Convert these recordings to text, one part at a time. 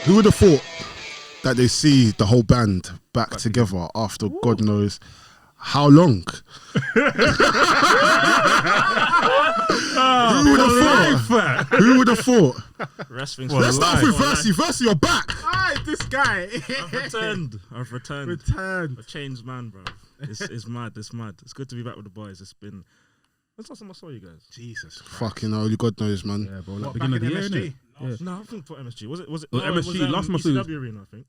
Who would have thought that they see the whole band back together after God knows how long? Who would have thought? Wrestling's Let's start with VRSY. VRSY, you're back. Alright, this guy. I've returned. A changed man, bro. It's mad. It's mad. It's good to be back with the boys. It's been. When's the last time I saw you guys? Jesus Christ. Fucking only God knows, man. Yeah, bro. Like beginning of the year, innit? Yeah. No, I think for MSG. Was it? MSG. Last time I saw you. ECW Arena, I think.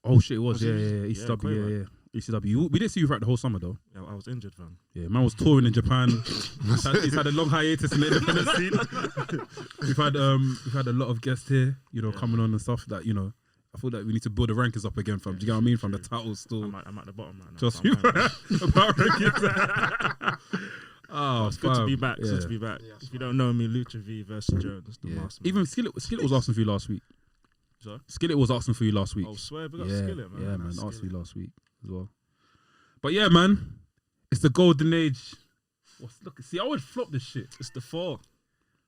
Oh shit, it was. Yeah. ECW. Yeah. ECW. We didn't see you throughout the whole summer though. Yeah, I was injured, fam. Yeah, man was touring in Japan. He's had a long hiatus in the independent scene. we've had a lot of guests here, coming on and stuff that I feel that we need to build the rankings up again, fam. Do you get what I mean? From the titles still. I'm at the bottom right now. Just you. About rankings. Oh, it's good to be back. Good to be back. Yeah, if you don't know me, Lucha V versus Jones. The master. Even Skillet was asking for you last week. Sorry? Skillet was asking for you last week. Oh, swear, we got Skillet, man. Yeah, man. Asked for you last week as well. But yeah, man, it's the golden age. See, I would flop this shit. It's the 4.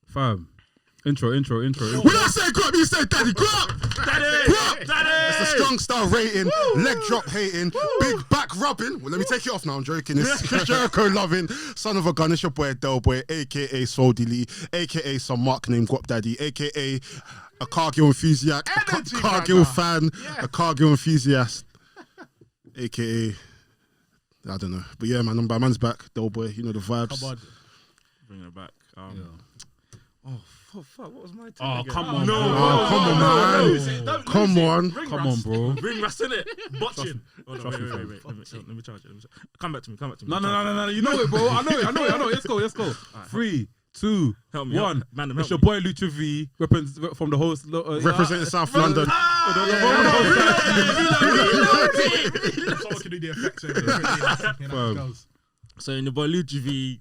Fam. Intro. When I say grab, you say daddy, grab! Daddy! It's the strong style rating, leg drop hating, big back rubbing. Well, let me take it off now, I'm joking. It's Jericho loving, son of a gun, it's your boy Delboy, aka Swoldy Lee, aka some mark named Guap Daddy, aka a Cargill enthusiast, a Cargill fan, a Cargill enthusiast, aka... I don't know. But yeah, man, man's back, Delboy, you know the vibes. Come on. Bring it back. Oh, fuck, what was my team again? Come on. Come on. Come on, bro. Ring rust, innit? Botching. Wait. Let me charge it. Come back to me. No. You know it, bro. I know it. Let's go. 3, 2, 1. It's your boy Lucha V, from the host. Representing South London. Someone can do the effects. So, in the boy Lucha V.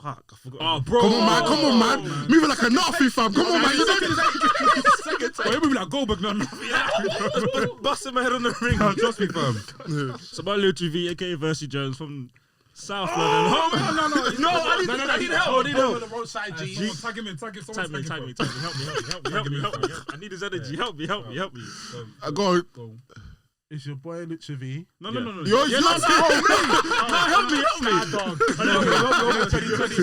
Fuck, I forgot. Oh, bro. Come on, man. Moving like a Nazi, fam. Come on, man. You're moving like Goldberg, man. Busting my head on the ring. Trust me, fam. So, my Lucha V, aka VRSY Jones from South London. No, I need help. The roadside G. Tag him in. Tag me. Help me. I need his energy. Help me. Go on. It's your boy Lucha V. No. Help me.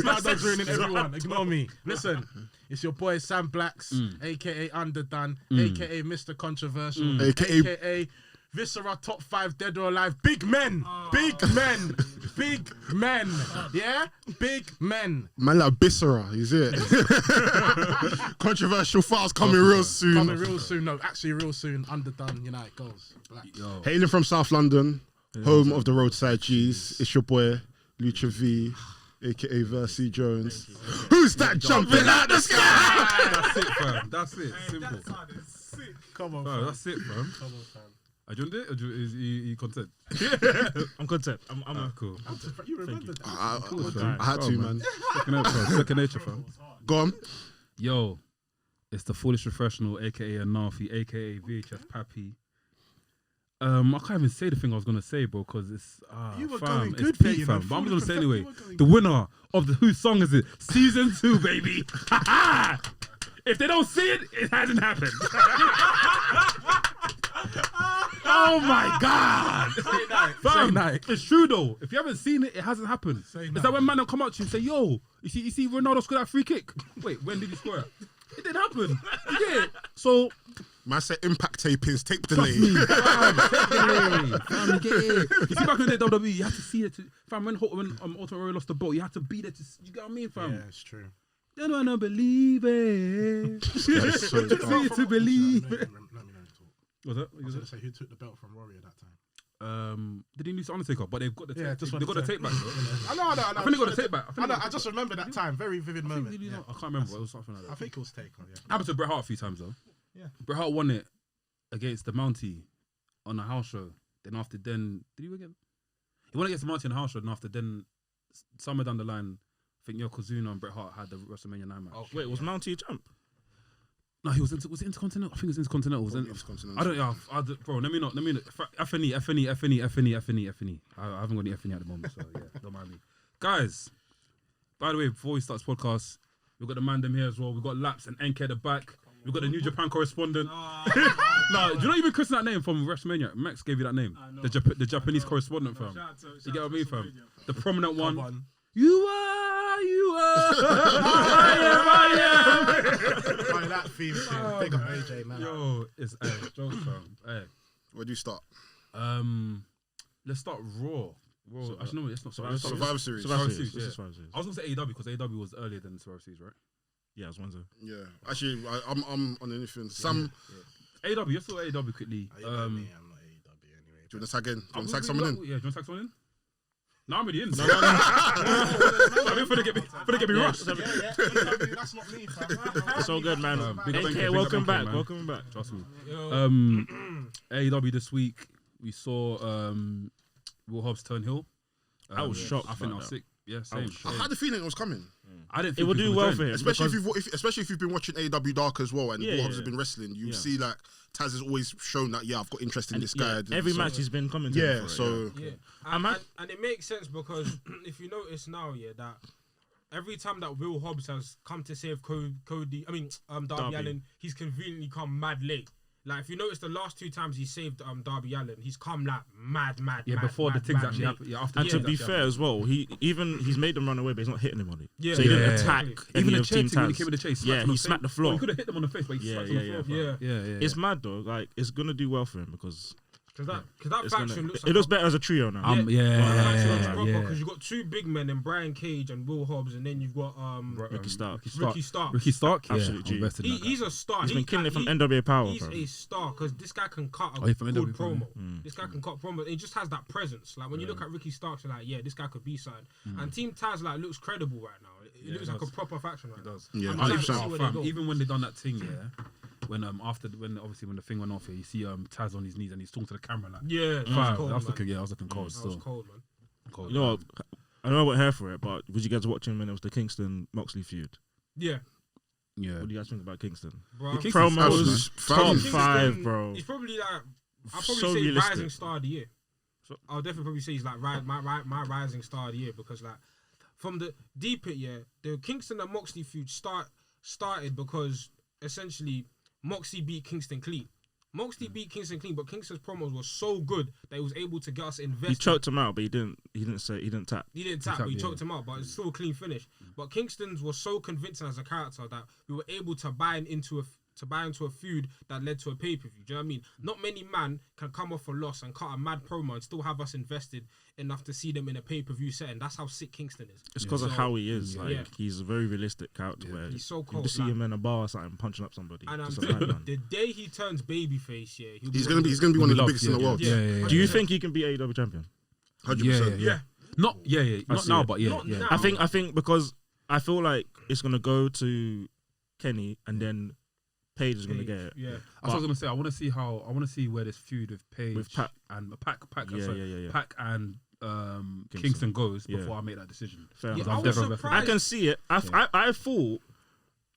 Stardog's ruining everyone. Ignore me. Listen, it's your boy Sam Blackz, aka Underdone, aka Mr. Controversial, aka Viscera Top 5 Dead or Alive. Big men. Yeah? Big men. Man like Viscera, is it? Controversial files coming real soon. No, actually real soon. Underdone, it goes. Hailing from South London, home of the roadside G's, it's your boy Lucha V, aka VRSY Jones. Who's that jumping out the sky? That's it, fam. That's it. Simple. Come on, fam. That's it, fam. Come on, fam. Are you on it? Or is he content? I'm content. I'm cool. You remember that? I had to, man. Second nature, fam. Go on. Yo, it's the Foolish Professional, aka Anafi, aka VHS Pappy. I can't even say the thing I was gonna say, bro, because it's you were fam, going good, it's peak, fam. But I'm gonna say anyway. The winner of the Whose Song Is It? Season 2, baby. If they don't see it, it hasn't happened. Oh my God! Say night. It's true though. If you haven't seen it, it hasn't happened. It's that when man will come up to you and say, "Yo, you see Ronaldo score that free kick? Wait, when did he score it? It didn't happen. You get it? So." Man said impact tapings, tape delay. Fam, you get it. You see back in the day, WWE, you had to see it. Fam, when Ultimate Warrior lost the belt, you had to be there to. You get what I mean, fam? Yeah, it's true. They don't wanna believe it. See it to believe it. What's that? I was going to say, who took the belt from Warrior that time? They didn't lose Undertaker, but they've got the tape. Yeah, They've got the tape back. I know. I think they got the tape back. I just remember that time. Very vivid moment. I can't remember. It was something like that. I think it was Taker, yeah. Happened to Bret Hart a few times though. Yeah. Bret Hart won it against the Mountie on a house show. Then after then, did he win again? He won against the Mountie on a house show, and after then, somewhere down the line, I think Yokozuna and Bret Hart had the WrestleMania 9 match. Oh, wait, was Mountie a champ? No, he was it Intercontinental? I think it was Intercontinental. I don't know. Bro, let me not. FNE. I haven't got any FNE at the moment, so yeah, don't mind me. Guys, by the way, before we start this podcast, we've got the man them here as well. We've got Laps and NK at the back. We've got the New Japan correspondent. No, do you not even christen that name from WrestleMania? Max gave you that name. The Japanese correspondent, fam. You get what I mean, fam? The prominent one. You are. I am. That theme tune. Big up AJ, man. Yo, it's jokes, fam. Hey. Where do you start? Let's start Raw. Actually, no, it's not Survivor Series. Survivor Series, This yeah. is Survivor Series. I was gonna say AEW because AEW was earlier than Survivor Series, right? Yeah, it was Wednesday. Yeah. Actually, I'm on anything. Sam. AEW, let's talk AEW quickly. I'm not AEW anyway. Do you want to tag in? Do you want to tag someone in? Yeah, do you want to tag someone in? No, I'm already in. No. I mean, for the get me rushed. That's not me, fam. It's all good, man. Big up, AK, big up, welcome man. back. Welcome back. Trust me. AEW this week, we saw Will Hobbs turn heel. I was shocked. I think I was sick. Yeah, same. I had the feeling it was coming. I didn't think It would do well for him. Especially because- if you've been watching AEW Dark as well, and Yeah, Will Hobbs yeah. has been wrestling, you Yeah. see like Taz has always shown that I've got interest in this guy. Every So- match he's been commentating. Yeah, for it, so Yeah, I'm and it makes sense because if you notice now, that every time that Will Hobbs has come to save Darby Allin, he's conveniently come mad late. Like if you notice the last 2 times he saved Darby Allin, he's come like mad. Yeah, mad, before mad, the things mad actually late. happen. Yeah, after. And the to things be actually fair as well, he's made them run away, but he's not hitting them on it. Yeah, So he didn't yeah. attack Even any the of chair Team thing when he Taz. came in the chase, Yeah, he smacked the floor. He could have hit them on the face, but he slapped on the floor. Yeah. It's mad though. Like it's gonna do well for him because Because that it's faction gonna, looks it looks better as a trio now. Because you've got 2 big men in Brian Cage and Will Hobbs, and then you've got Ricky Stark. Ricky Stark. Absolute G. He's a star. He's been killing it from NWA Power. He's bro. a star because this guy can cut a he's from good NWA Power. promo. This guy can cut promo. He just has that presence. Like when you look at Ricky Stark, you're like, yeah, this guy could be signed. And Team Taz like looks credible right now. It looks like a proper faction right now. Yeah, I'm excited to see 100%. where they go. Even when they done that thing, when when the thing went off, you see Taz on his knees and he's talking to the camera like, Yeah, fam, cold, I was man. looking cold That still. was cold, man. Cold, You know what? I know I wasn't here for it, but was you guys watching when it was the Kingston Moxley feud? Yeah, Yeah. What do you guys think about Kingston? bro. Kingston's Promos, top Kingston- 5, bro. He's probably like, I'll probably So say realistic. rising star of the year. So- I'll definitely probably say he's like my rising star of the year because like from the deep it, the Kingston and Moxley feud started because essentially Moxley beat Kingston clean. Moxley beat Kingston clean, but Kingston's promos were so good that he was able to get us invested. He choked him out, but he didn't tap. He didn't tap, but he choked him out, but it's still a clean finish. But Kingston's was so convincing as a character that we were able to buy into a feud that led to a pay-per-view. Do you know what I mean? Not many man can come off a loss and cut a mad promo and still have us invested enough to see them in a pay-per-view setting. That's how sick Kingston is. It's because of how he is. Like Yeah. he's a very realistic character. Where He's so you cold. just see like- him in a bar or something punching up somebody. and I'm Just a telling you, madman. the day he turns babyface, He's gonna be one of the biggest in the world. Yeah. Do you think he can be AEW champion? 100%. Yeah. Not see now, it. but Not yeah. now. I think because I feel like it's gonna go to Kenny and then Paige is gonna get it. Yeah. That's what I was gonna say. I want to see where this feud with Paige With Pac. and Pac Yeah. Pac and Kingston goes Yeah. before I make that decision. Fair Yeah, enough. I I've was never- surprised. I can see it. I thought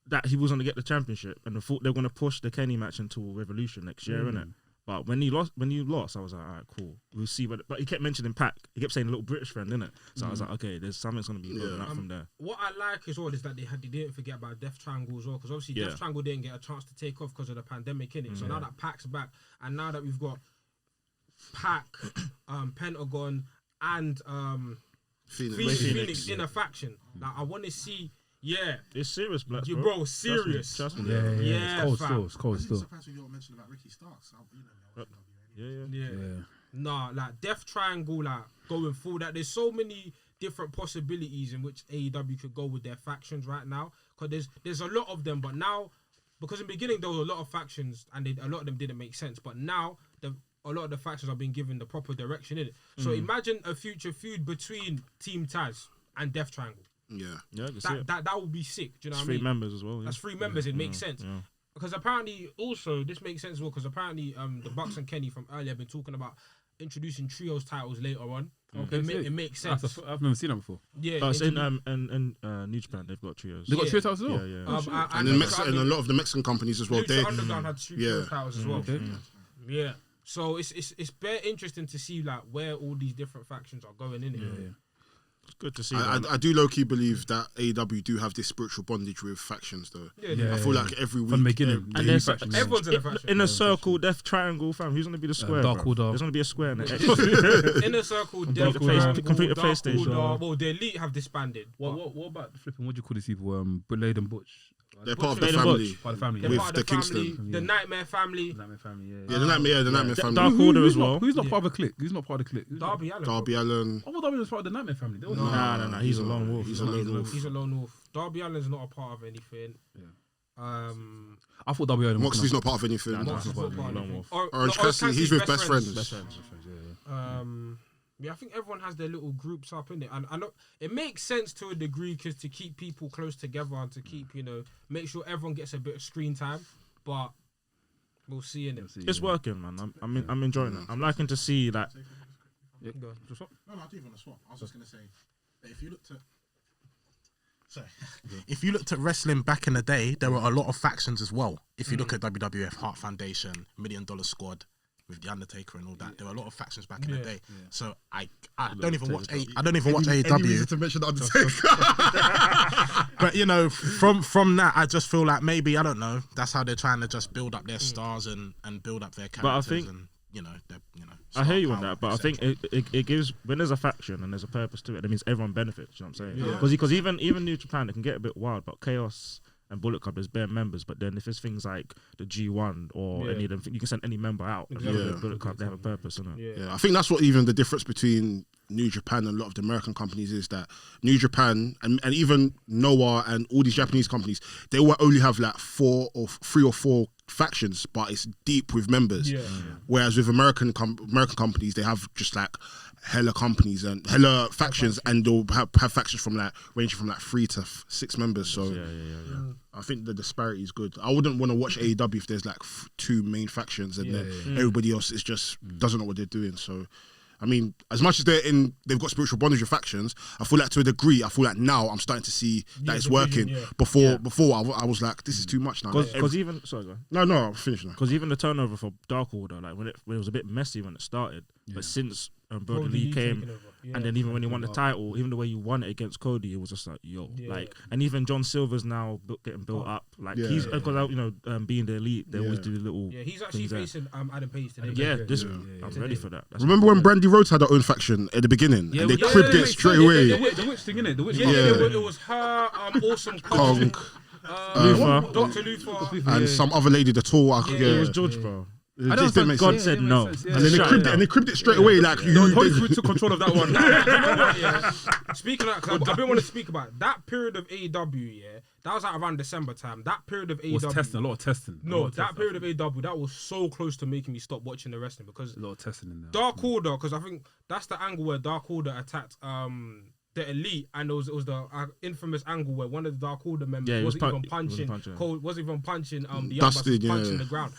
that he was going to get the championship, and I thought they were going to push the Kenny match until Revolution next year, innit? But when you lost, I was like, all right, cool. We'll see. But he kept mentioning Pac. He kept saying a little British friend, innit? So I was like, okay, there's something's going to be building up from there. What I like as well is that they didn't forget about Death Triangle as well, because obviously Death Triangle didn't get a chance to take off because of the pandemic, innit? So now that Pac's back, and now that we've got Pac, Pentagon, and Phoenix in a faction, like I want to see. Yeah, It's serious, Blackz, you bro, serious. Trust me. Yeah, It's cold fam. still. It's cold I'm still. surprised when you mentioned about Ricky Starks. Yeah. Yeah. Nah, like Death Triangle, like going forward, that there's so many different possibilities in which AEW could go with their factions right now. Because there's a lot of them, but now, because in the beginning there was a lot of factions and a lot of them didn't make sense, but now a lot of the factions are being given the proper direction in it. So imagine a future feud between Team Taz and Death Triangle. Yeah, I can see it. That would be sick. Do you know It's what I mean? 3 members as well. Yeah. That's 3 members. It makes sense. Yeah. Because apparently, also, this makes sense as well, because apparently the Bucks and Kenny from earlier have been talking about introducing trios titles later on. Okay, It makes sense. I've never seen that before. Yeah. Oh, it's in New Japan. They've got trios. They got trio titles as well. Yeah. And in a lot of the Mexican companies as well. Lucha Underground had trios titles as well. Okay. Yeah. So it's very interesting to see like where all these different factions are going in it. Yeah. It's good to see. I do low key believe that AEW do have this spiritual bondage with factions though. Yeah. I feel like every week From the beginning. And Yeah, there's faction, yeah. Everyone's in a faction. in a circle, Death Triangle, fam. Who's gonna be the square? Dark bro? Order. There's gonna be a square in it. Inner Circle, Complete Death the place- Triangle, complete the Dark PlayStation. Order. Well, the Elite have disbanded. What about the flipping? What do you call these people? Blade and Butch. they're part of the Blade and family. Part of the family. They're With part of the family, Kingston. the Nightmare family. Nightmare family. Yeah, the Nightmare family. Dark Order as Who's well. not, who's not part of a clique? Who's not part of the clique? Darby Allin. Darby Allin. I thought Darby was part of the Nightmare family. They were not. Nah. He's a lone wolf. He's a lone wolf. He's a lone wolf. Darby Allin's not a part of anything. I thought Darby Allin was Moxley's not part of anything. Nah, Moxley's nah, not part of Lone anything. Wolf. Orange Cassidy, he's with best friends. Yeah, I think everyone has their little groups up in it, and I know it makes sense to a degree because to keep people close together and to keep make sure everyone gets a bit of screen time. But we'll see in it. It's working, man. I'm enjoying it. I'm liking to see that. Go. No, I do want to swap. I was just gonna say that if you looked at. Sorry. If you looked at wrestling back in the day, there were a lot of factions as well. If you look at WWF, Heart Foundation, $1 Million Squad, with the Undertaker and all that, there were a lot of factions back in the day. So I don't even watch AEW. Any reason to mention the Undertaker? But from that, I just feel like maybe I don't know. That's how they're trying to just build up their stars and build up their characters. But I think- and, I hear you on star that, but I power, think etc. it gives, when there's a faction and there's a purpose to it, that means everyone benefits. You know what I'm saying? Because even New Japan, it can get a bit wild, but Chaos and Bullet Club, there's bare members. But then if it's things like the G1 or any of them, you can send any member out. Exactly. And Bullet Club, they have a purpose, innit? Yeah, I think that's what even the difference between New Japan and a lot of the American companies is that New Japan and even Noah and all these Japanese companies, they will only have like 3 or 4 factions, but it's deep with members. Whereas with American companies, they have just like hella companies and hella factions, and they'll have factions from ranging from 3 to 6 members. So I think the disparity is good. I wouldn't want to watch AEW if there's 2 main factions and then everybody else is just doesn't know what they're doing. So I mean, as much as they've got spiritual bondage with factions, I feel like to a degree, now I'm starting to see that it's working. Before I was like, this is too much now. Because even, sorry, go on. No, I'm finished now. Because even the turnover for Dark Order, like when it was a bit messy when it started, but since Brody Lee came, and then even when he won the title, even the way you won it against Cody, it was just like, and even John Silver's now getting built up, like he's because being the Elite, they always do the little. Yeah, he's actually facing Adam Page today. I'm ready for that. Remember when Brandy Rhodes had her own faction at the beginning, and they cribbed it straight away. The witch thing, innit? The witch. It was her, Awesome Kong, Luther. Dr. Luther, and some other lady, the tall. It was George, bro. It just didn't make God sense. said no. And then they cribbed it straight away. Like Holy Spirit took control of that one. Speaking of that, because I've been wanting to speak about it. That period of AEW, that was like around December time. That period of AEW Was testing, a lot of testing. No, that period of AEW, that was so close to making me stop watching the wrestling because A lot of testing in there. Dark Order, because I think that's the angle where Dark Order attacked the Elite, and it was the infamous angle where one of the Dark Order members wasn't even punching the Dustin, other punching the ground.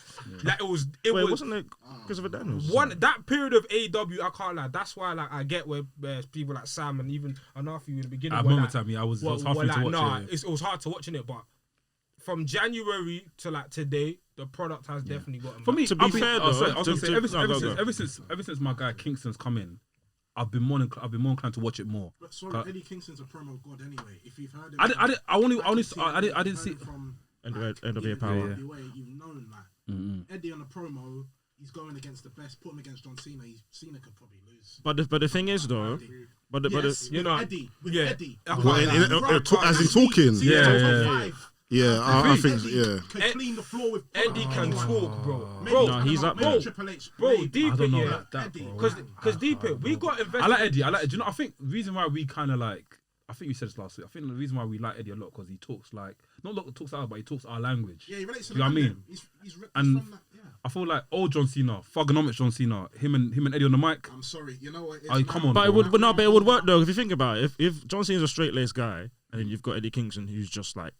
Like it was. Wasn't it Christopher Daniels? That period of AEW, I can't lie. That's why I get where people like Sam and even Anafi in the beginning. At were moment time, it was hard for me to watch it. It was hard to watch it, but from January to today, the product has definitely gotten. For me, to be fair, though, I was gonna say ever since my guy Kingston's come in, I've been more inclined to watch it more. But sorry, Eddie Kingston's a promo god anyway. If you've heard him, I didn't see. From NWA Power. You've known Eddie on the promo. He's going against the best. Put him against John Cena. Cena could probably lose. But the thing is though, Eddie, Eddie. As in talking. Yeah, I think Could clean the floor with Eddie can talk, bro. No, he's up there. Triple H. Bro, deep I don't know it, about that, bro. Because deep it, we got invested. I like Eddie. Do you know? I think the reason why we kind of like. I think you said this last week. I think the reason why we like Eddie a lot because he talks talks out, but he talks our language. Yeah, he relates to you know what I mean? He's And from that, I feel like old John Cena, Thugonomics John Cena, him and Eddie on the mic. I'm sorry, you know what? Oh, come on. But bro. it would work though if you think about it. If John Cena's a straight laced guy, and then you've got Eddie Kingston who's just like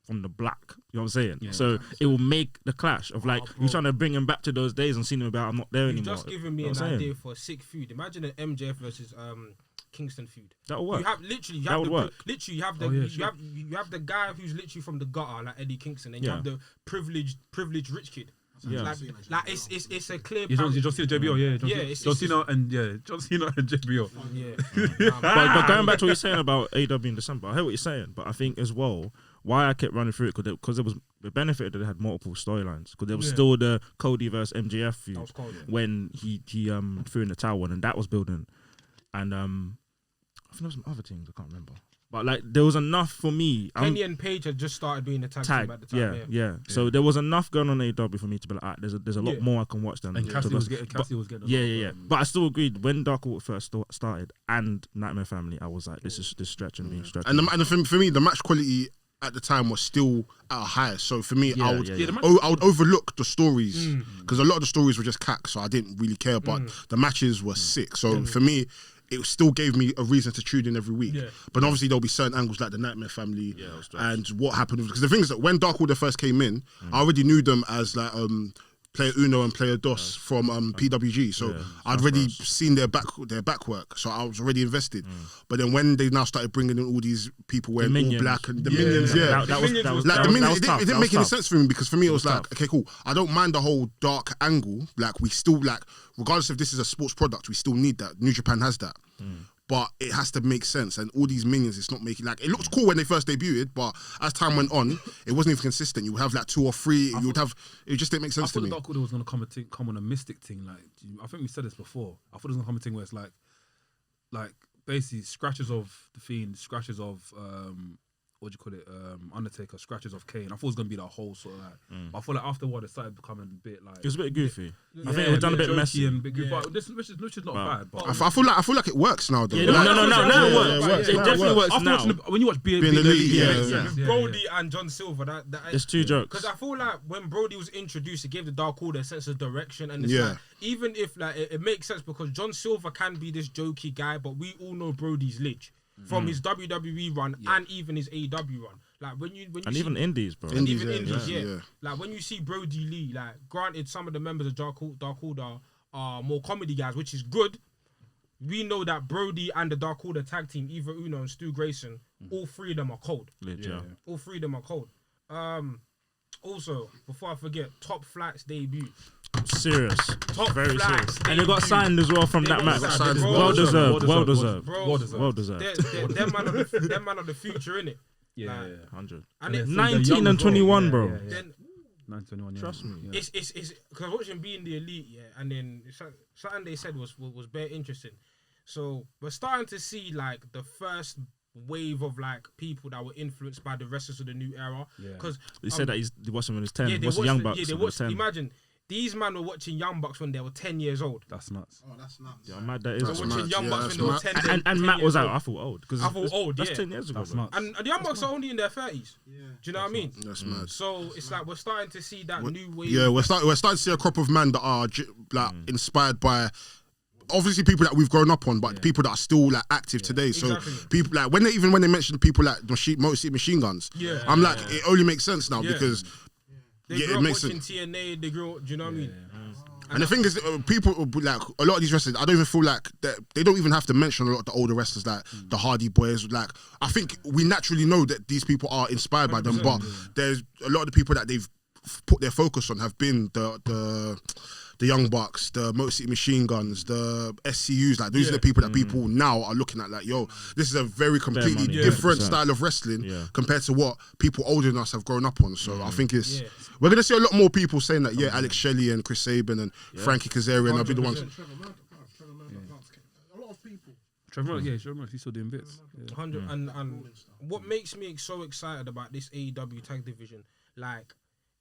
from the black, you know what I'm saying? Yeah, so it will make the clash of like you're trying to bring him back to those days and seeing him about I'm not there You've anymore. just given me an idea for a sick feud. Imagine an MJF versus Kingston feud. That'll work. You have literally you have the guy who's literally from the gutter like Eddie Kingston, and you have the privileged rich kid. Yeah. Like it's a clear. John Cena, JBL, Yeah, John Cena and John Cena and JBL. Yeah. But going back to what you're saying about AEW in December, I hear what you're saying, but I think as well, why I kept running through it, because it was the benefit that they had multiple storylines, because there was still the Cody versus MJF feud when he threw in the towel, and that was building, and I think there was some other things I can't remember. But like there was enough for me. Kenny and Paige had just started being a tag team at the time. Yeah. So there was enough going on AEW for me to be like, there's a lot more I can watch than. And Cassie was getting. Yeah. But I still agreed when Dark Order first started and Nightmare Family, I was like, this is stretching being stretched. And for me, the match quality at the time was still at a higher. So for me, I would overlook the stories because a lot of the stories were just cack, so I didn't really care. But the matches were sick. So for me, it still gave me a reason to tune in every week. But obviously there'll be certain angles like the Nightmare Family and what happened. Because the thing is that when Dark Order first came in, I already knew them as like Player Uno and Player Dos from PWG. So I'd already seen their back work. So I was already invested. But then when they now started bringing in all these people wearing all black and the minions, it didn't make any sense for me, because for me it was like, okay, cool. I don't mind the whole dark angle. Like we still regardless if this is a sports product, we still need that. New Japan has that. But it has to make sense, and all these minions, it's not making it looked cool when they first debuted, but as time went on, it wasn't even consistent. You would have like 2 or 3. It just didn't make sense to me. I thought Dark Order was going to come on a mystic thing. Like I think we said this before. I thought it was going to come a thing where it's like basically scratches of the Fiend, scratches of Undertaker, scratches of Kane. I thought it was going to be the whole sort of but I feel like after a while it started becoming a bit like... It was a bit goofy. I think it was done a bit messy. And bit goofy, but which is not bad. But I feel like it works now, though. No, it works. It definitely works now. When you watch Being Elite, Brody and John Silver, that it's 2 jokes. Because I feel like when Brody was introduced, it gave the Dark Order a sense of direction, and it's like, even if like it makes sense because John Silver can be this jokey guy, but we all know Brody's lich from his WWE run and even his AEW run. Like when you and even indies, bro. And even indies, yeah. Like when you see Brody Lee, like granted some of the members of Dark Order are more comedy guys, which is good. We know that Brody and the Dark Order tag team, Eva Uno and Stu Grayson, all 3 of them are cold. All 3 of them are cold. Also, before I forget, Top Flight's debut. Serious. Very Flight serious. And they got signed as well from that match. Well deserved. They're man of the future, innit? Yeah, 100. And it's 19 and 21, bro. 921. Trust me. It's because I was watching Being the Elite, and then something they said was very interesting. So we're starting to see like the first wave of like people that were influenced by the wrestlers of the new era. Because they said that he watched him when he was 10. He watched the Young Bucks. They watched. Imagine. These men were watching Young Bucks when they were 10 years old. That's nuts. Oh, that's nuts. Yeah, mad that is. They were watching Young Bucks when they were 10 and Matt was out. I thought old. I thought old, That's 10 years ago. That's nuts. And the Young Bucks are only in their 30s. Do you know what I mean? That's mad. So it's like we're starting to see that new wave. Yeah, we're starting to see a crop of men that are inspired by... Obviously, people that we've grown up on, but people that are still like active today. So people like when they mention people like Motor City Machine Guns, I'm like, it only makes sense now because they grew up watching TNA. They grew up, do you know what I mean? And the thing is, people like a lot of these wrestlers, I don't even feel like they don't even have to mention a lot of the older wrestlers like the Hardy Boys. Like I think we naturally know that these people are inspired by them, but there's a lot of the people that they've put their focus on have been the Young Bucks, the Motor City Machine Guns, the SCUs. Like these are the people that people now are looking at. Like, yo, this is a very completely different style of wrestling compared to what people older than us have grown up on. So I think we're gonna see a lot more people saying that. Alex Shelley and Chris Sabin and Frankie Kazarian will be the ones. A lot of people. Trevor Murdoch, he's still doing bits. 100. And what makes me so excited about this AEW tag division, like,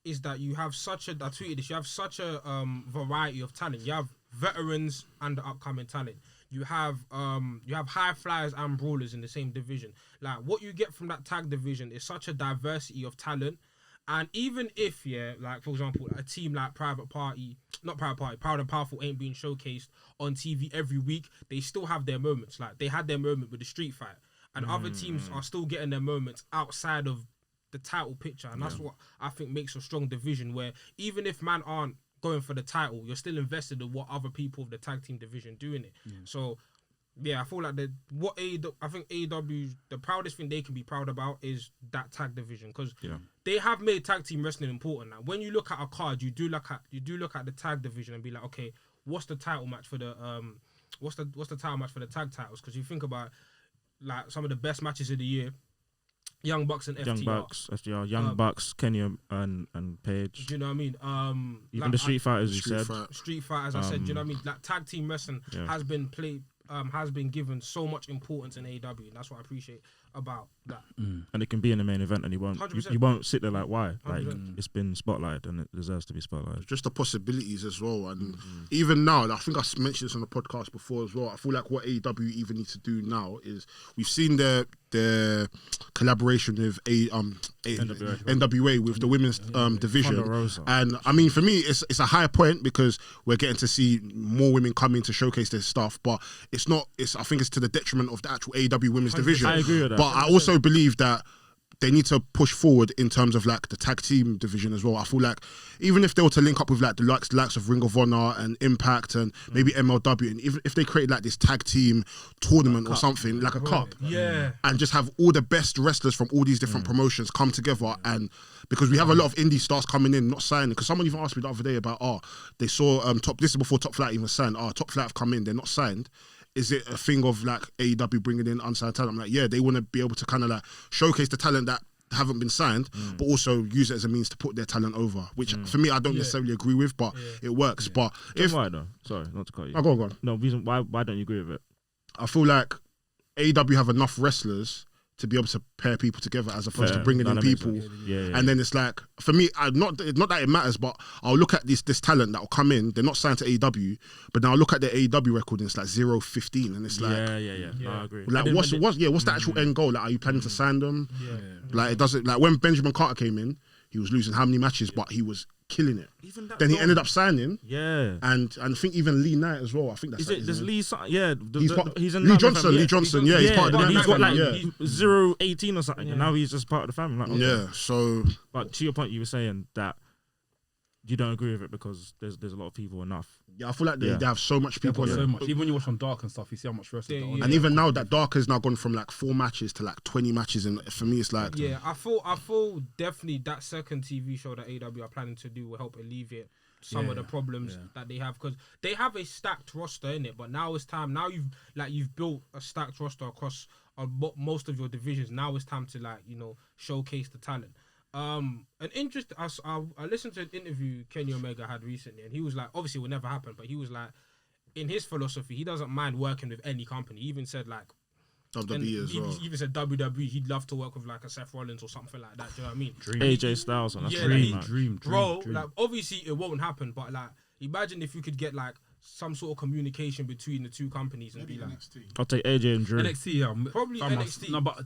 is that you have such a, I tweeted this, you have such a variety of talent. You have veterans and the upcoming talent. You have high flyers and brawlers in the same division. Like what you get from that tag division is such a diversity of talent. And even if, like for example, a team like Proud and Powerful ain't being showcased on TV every week, they still have their moments. Like they had their moment with the street fight. And other teams are still getting their moments outside of the title picture, and that's what I think makes a strong division, where even if man aren't going for the title, you're still invested in what other people of the tag team division doing it. So Yeah, I feel like I think AEW, the proudest thing they can be proud about is that tag division, because they have made tag team wrestling important. Now, when you look at a card, you do look at the tag division and be like, okay, what's the title match for the what's the title match for the tag titles? Because you think about like some of the best matches of the year, Young Bucks and FTR. Young Bucks, Kenya and Paige. Do you know what I mean? Even the Street Fighters, you said. Street Fighters, I said. Do you know what I mean? Like tag team wrestling has been played. Has been given so much importance in AEW, and that's what I appreciate about that. And it can be in the main event, and you won't sit there like, why? Like 100%. it's been spotlighted, and it deserves to be spotlighted. Just the possibilities as well, and even now, I think I mentioned this on the podcast before as well. I feel like what AEW even needs to do now is we've seen their collaboration with NWA with the women's division, and I mean for me it's a high point because we're getting to see more women come in to showcase their stuff, but I think it's to the detriment of the actual AEW women's division. I agree with that. But I also believe that they need to push forward in terms of like the tag team division as well. I feel like even if they were to link up with like the likes of Ring of Honor and Impact and maybe MLW, and even if they create like this tag team tournament or something like a cup, and just have all the best wrestlers from all these different promotions come together, and because we have a lot of indie stars coming in not signing, because someone even asked me the other day about they saw this is before Top Flight even signed. Top Flight have come in, they're not signed. Is it a thing of like AEW bringing in unsigned talent? I'm like, yeah, they want to be able to kind of like showcase the talent that haven't been signed, but also use it as a means to put their talent over, which for me I don't necessarily agree with, but it works. But why though? Sorry, not to cut you. Go on. No reason why don't you agree with it? I feel like AEW have enough wrestlers to be able to pair people together as opposed to bringing in people. And then it's like, for me, not that it matters, but I'll look at this talent that will come in. They're not signed to AEW, but now I'll look at their AEW record and it's like 0-15, and it's like, No, I agree. Like what's the actual end goal? Like, are you planning to sign them? Like it doesn't, like when Benjamin Carter came in, he was losing how many matches, but he was killing it. Then he ended up signing. And I think even Lee Knight as well. I think that's Lee. He's in Lee Johnson. Lee Johnson. Yeah, he's part of the he's got like family. 0-18 or something, and now he's just part of the family. Like, okay. So. But to your point, you were saying that you don't agree with it because there's a lot of people enough. Yeah, I feel like they have so much people. So much. Even when you watch on Dark and stuff, you see how much wrestling. And even now that Dark has now gone from like 4 matches to like 20 matches, and for me it's like I feel definitely that second TV show that AEW are planning to do will help alleviate some of the problems that they have, because they have a stacked roster in it. But now it's time. Now you've built a stacked roster across most of your divisions. Now it's time to showcase the talent. An interest. I listened to an interview Kenny Omega had recently, and he was like, obviously it will never happen, but he was like, in his philosophy, he doesn't mind working with any company. He even said like WWE as well. He even said WWE. He'd love to work with like a Seth Rollins or something like that. Do you know what I mean? AJ Styles on a dream. Bro, like obviously it won't happen, but like imagine if you could get like some sort of communication between the two companies and be like, I'll take AJ and Drew. NXT, probably NXT. No, but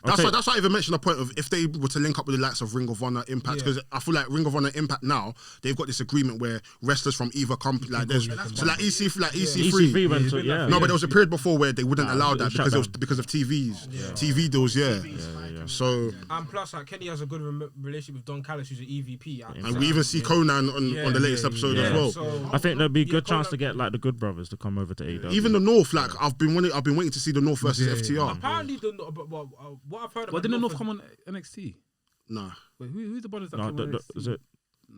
that's why I even mentioned the point of if they were to link up with the likes of Ring of Honor, Impact, because I feel like Ring of Honor, Impact now they've got this agreement where wrestlers from either company, like there's so like EC3 went to, no, but there was a period before where they wouldn't allow that because it was because of TV deals, So and plus, like Kenny has a good relationship with Don Callis, who's an EVP, and we even see Conan on the latest episode as well. So, I think there'd be a good chance to get like the Good Brothers to come over to AEW. Even the North, like I've been waiting to see the North versus FTR. Apparently, what I've heard about didn't the North come on NXT? Nah. Wait, who's the brothers that came on NXT? Is it?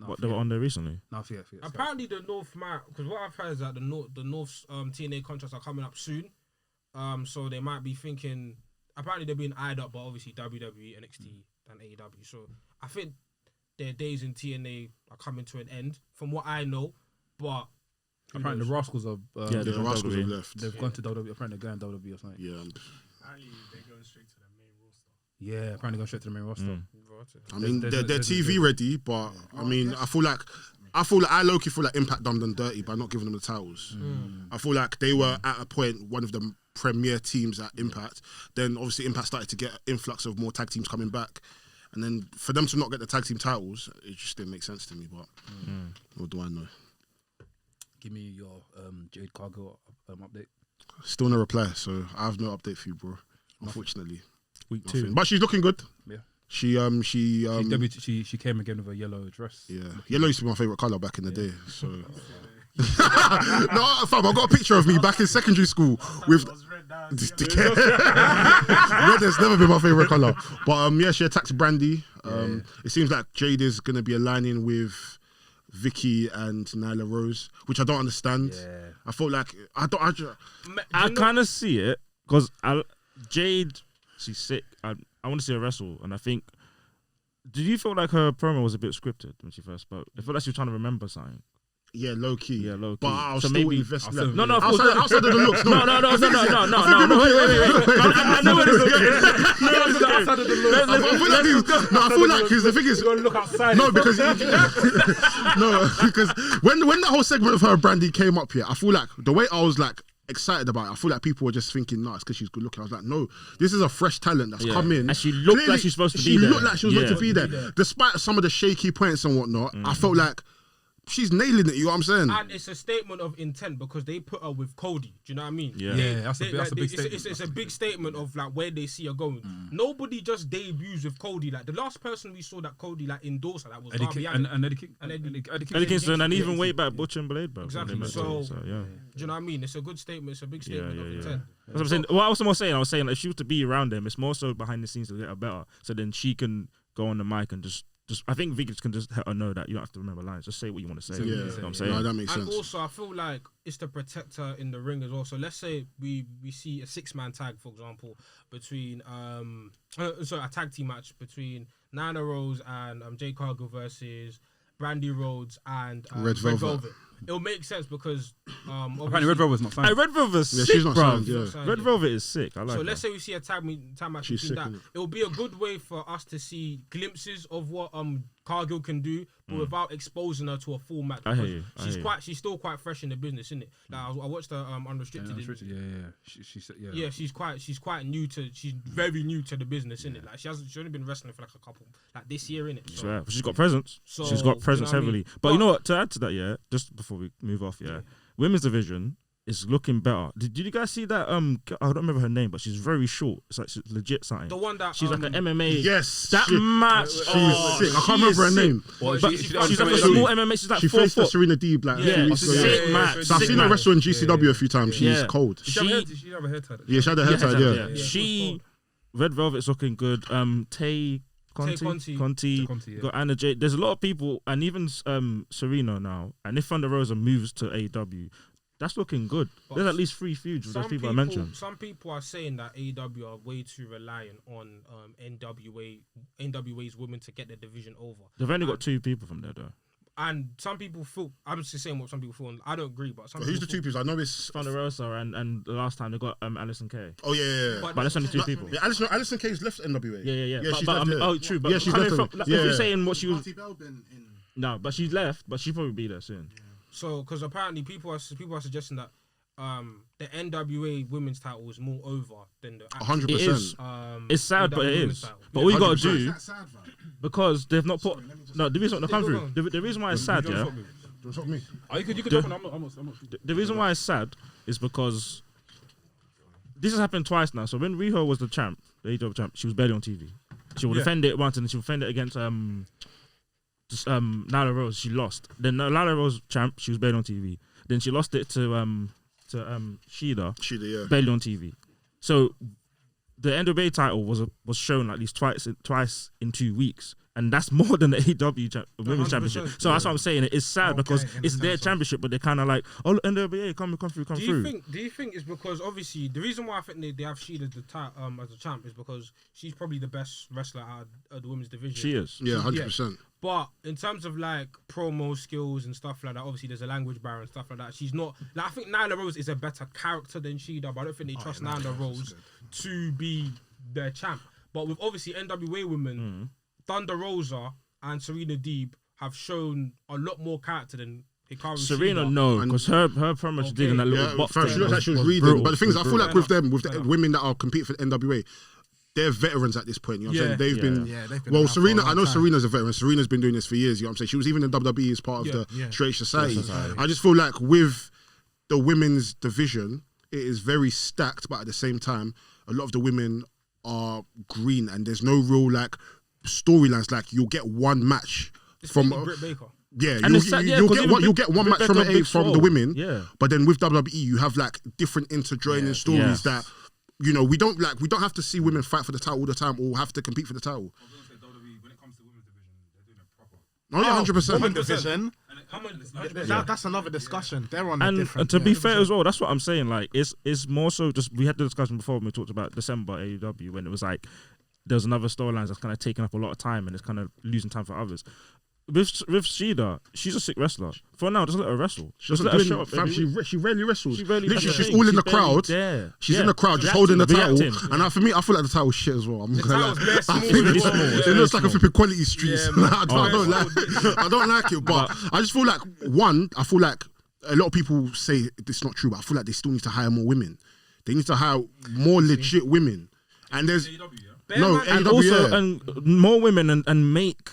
What, they were on there recently? No, I forget. Apparently, the North might, because what I've heard is that the North's TNA contracts are coming up soon. So they might be thinking. Apparently, they're being eyed up, but obviously WWE, NXT, and AEW. So I think their days in TNA are coming to an end, from what I know. But apparently, the Rascalz have. The Rascalz have left. They've gone to WWE. Apparently, they're going WWE or something. Yeah. Apparently, they're going straight to the main roster. Yeah, apparently going straight to the main roster. I mean, they're TV ready, but I mean, I feel like I low-key feel like Impact done them dirty by not giving them the titles. I feel like they were at a point one of the premier teams at Impact. Then obviously Impact started to get an influx of more tag teams coming back, and then for them to not get the tag team titles, it just didn't make sense to me. But what do I know? Give me your Jade Cargill update. Still no reply, so I have no update for you, bro. Unfortunately, week nothing. 2, but she's looking good. Yeah. She came again with a yellow dress. Yeah, yellow used to be my favorite color back in the day. So No, fam, I got a picture of me back in secondary school with. Red has never been my favorite color, but yeah, she attacked Brandy. It seems like Jade is gonna be aligning with Vicky and Nyla Rose, which I don't understand. I felt like I kind of see it because Jade, she's sick. I want to see her wrestle, and I think. Did you feel like her promo was a bit scripted when she first spoke? I felt like she was trying to remember something. Yeah, low key. Yeah, low key. But I'll so still maybe invest. No, no, outside of the looks. No. Wait. I know where it's going. Outside of the look. I feel like because the thing is, Look outside. no, because when that whole segment of her and Brandy came up here, I feel like the way I was like excited about it, I feel like people were just thinking, nah, it's because she's good looking. I was like, no, this is a fresh talent that's come in. And she looked like she's supposed to be there. She looked like she was meant to be there. Despite some of the shaky points and whatnot, I felt like she's nailing it, you know what I'm saying? And it's a statement of intent because they put her with Cody. Do you know what I mean? Yeah, that's a big statement. It's a big statement of like where they see her going. Nobody just debuts with Cody. Like the last person we saw that Cody like endorsed her, that was Darby Allin. And Eddie Kingston, and even way back Butch and Blade, bro. Exactly. So, yeah. Do you know what I mean? It's a good statement. It's a big statement of intent. That's what I'm saying. What else am I saying? I was saying like, if she was to be around them, it's more so behind the scenes to get her better. So then she can go on the mic and just I think Vicky can just let her know that you don't have to remember lines. Just say what you want to say. Yeah, you know what I'm saying? No, that makes sense. And also, I feel like it's to protect her in the ring as well. So let's say we see a 6-man tag, for example, between a tag team match between Nyla Rose and Jade Cargill versus Brandy Rhodes and Red Velvet. It'll make sense because apparently Red Velvet's not signed. Red Velvet's sick, she's not bro. signed, yeah. Red Velvet is sick. I like so her. let's say we see a tag match She's between sick, that. innit? It'll be a good way for us to see glimpses of what Cargill can do, but without exposing her to a full match. I hear you. She's still quite fresh in the business, isn't it? Like I watched her Unrestricted. She's quite new to. She's very new to the business, isn't it? Like she's only been wrestling for like a couple, like this year, innit? So, yeah, but she's got presence. So, She's got presence you know what I heavily. mean? But you know what? To add to that, yeah, just before we move off, women's division is looking better. Did you guys see that? I don't remember her name, but she's very short. It's like she's legit something. The one that she's like an MMA. Yes, that match. She's sick. I can't remember her name. But she's like a small MMA. She's like She 4 faced foot. Serena Deeb like 2 weeks ago. Sick match. So I've seen her wrestle in GCW a few times. She's cold. She have a hair tie. Yeah, she had her hair tied. Yeah. She Red Velvet's looking good. Tay Conti, got Anna Jade. There's a lot of people, and even Serena now. And if Thunder Rosa moves to AEW, that's looking good. There's at least 3 feuds with those people I mentioned. Some people are saying that AEW are way too reliant on NWA's women to get the division over. They've only got 2 people from there though. And some people feel, I'm just saying what some people feel, and I don't agree, but some Who's people the 2 people? I know it's Thunder Rosa and the last time they got Alison Kay. Oh yeah. But But that's only 2 people. Yeah, Alison Kay's left NWA. Yeah. She's But, left, oh, true. But yeah, she's coming left. from, if you're saying what she was, Marty Bell been in. no, but she's left. But she'll probably be there soon. So, because apparently people are suggesting that the NWA women's title is more over than the 100%. It is. It's sad, but it NWA women's is. title. But all you gotta do, That's sad, man. because they've not put. No, the reason come through. The reason why it's sad, yeah. Don't talk me. You could jump on. I'm not. The reason why it's sad is because this has happened twice now. So when Riho was the champ, the AEW champ, she was barely on TV. She would defend it once, and then she would defend it against Nyla Rose. She lost. Then Nyla Rose champ, she was barely on TV. Then she lost it to Shida, yeah. barely on TV. So the NWA title was shown at least twice in 2 weeks. And that's more than the AEW Women's 100%, Championship. So that's what I'm saying. It is sad because it's their championship, but they're kind of like, oh, NWA, come through. Do you think it's because obviously the reason why I think they have Shida as the champ is because she's probably the best wrestler out of the women's division. She is. Yeah, 100%. But in terms of like promo skills and stuff like that, obviously there's a language barrier and stuff like that. She's not. Like, I think Nyla Rose is a better character than Shida, but I don't think they trust Nyla Rose to be their champ. But with obviously NWA women, Thunder Rosa and Serena Deeb have shown a lot more character than Hikaru Serena, Shida. no, because her promo she did in that little box. She looked like she was reading. brutal. But the thing is, I feel like Brutal. with the women that are competing for the NWA, they're veterans at this point. You know what I'm saying? They've been. they've been Well, around for a Serena, long I know time. Serena's a veteran. Serena's been doing this for years. You know what I'm saying? She was even in WWE as part of the Straight Society. I just feel like with the women's division, it is very stacked, but at the same time, a lot of the women are green, and there's no real like storylines. Like you'll get one match It's from mainly Britt Baker. Yeah, And it's sad, yeah, 'cause even you'll get one match from Rebecca an 8 Big from the Swole. women, Yeah. but then with WWE you have like different interjoining stories that we don't have to see women fight for the title all the time or have to compete for the title. I was going to say WWE, when it comes to women's division, they're doing it proper. Oh yeah, 100%. Women division. And That's another discussion. They're on a And different. to be fair as well, that's what I'm saying. Like, it's more so just we had the discussion before when we talked about December AEW when it was like there's another storylines that's kind of taking up a lot of time and it's kind of losing time for others. With Shida, she's a sick wrestler. For now, just let her wrestle. Just let her show up. She rarely wrestles. She rarely Literally, does she's all in the barely crowd. there. She's in the crowd, just holding the title. Reacting. And for me, I feel like the title's shit as well. I'm not gonna lie. title's bare I small think as well. it looks like a flipping quality streets. Yeah, I don't like it, but I just feel like I feel like a lot of people say it's not true, but I feel like they still need to hire more women. They need to hire more legit women. And there's no And AEW, also, yeah. and more women and make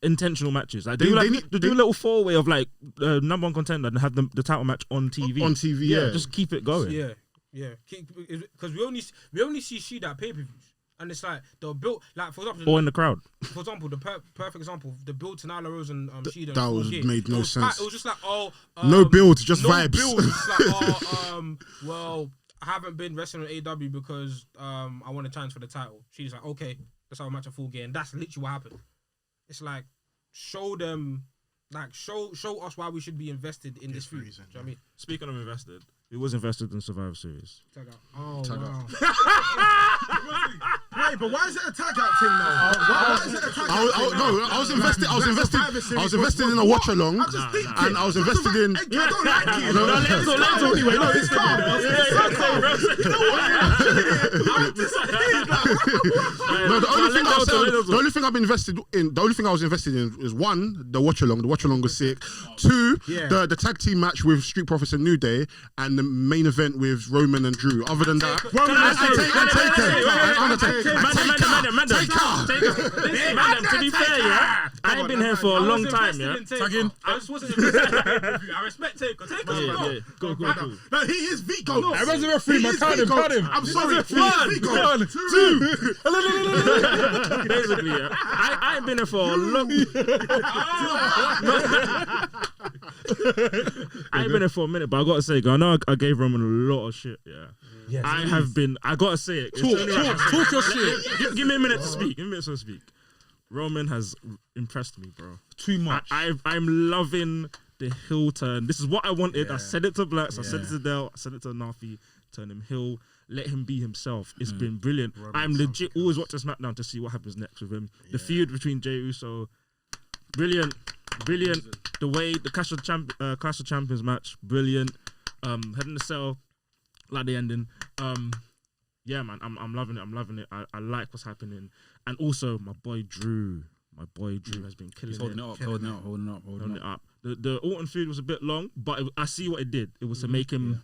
intentional matches. Like, do a little 4-way of like number one contender and have the title match on TV. On TV, yeah. Just keep it going. Yeah. Because we only see Shida at pay-per-views. And it's like they'll build, like for example, Or in the crowd. For example, the perfect example, the build to Nyla Rose and Shida. that was made no sense. It was just like, No build, just no vibes. Build. It's like, well, I haven't been wrestling on AEW because I want a chance for the title. She's like, okay, let's have a match at Full Gear, and that's literally what happened. It's like show them, like show us why we should be invested in this feud. Do you know what I mean? Speaking of invested, who was invested in Survivor Series? Tag out. Oh Tag wow. Wait, but why is it a tag out thing though? Why is it a tag out thing? I was invested in a watch along, and I was invested in. I don't like it. No, the only thing I've been invested in, the only thing I was invested in is one, the watch along. The watch along was sick. Two, the tag team match with Street Profits and New Day, and the main event with Roman and Drew. Other than that, To be fair, yeah, I ain't been here for a long time, yeah. I just wasn't invested. I respect Taker. Taker's Go. No, he is Vigo. I was a referee, man. Count him. I'm sorry. He is Vigo. 1, 2. Basically, yeah. I ain't been here for a long. I ain't been here for a minute, but I gotta say, I know I gave Roman a lot of shit. Yeah. Yes, I have been. I gotta say it. Talk your shit. Give me a minute to speak. Roman has impressed me, bro. Too much. I'm loving the heel turn. This is what I wanted. I said it to Blackz. I said it to Del. I said it to Nafi. Turn him heel. Let him be himself. It's been brilliant. I'm legit always watching SmackDown to see what happens next with him. The feud between Jey Uso, brilliant. The way the Clash of Champions match, brilliant. Head in the Cell, like the ending. Yeah, man, I'm loving it. I like what's happening, and also my boy Drew has been killing it. Holding it up. The Orton feud was a bit long, but I see what it did. It was to make him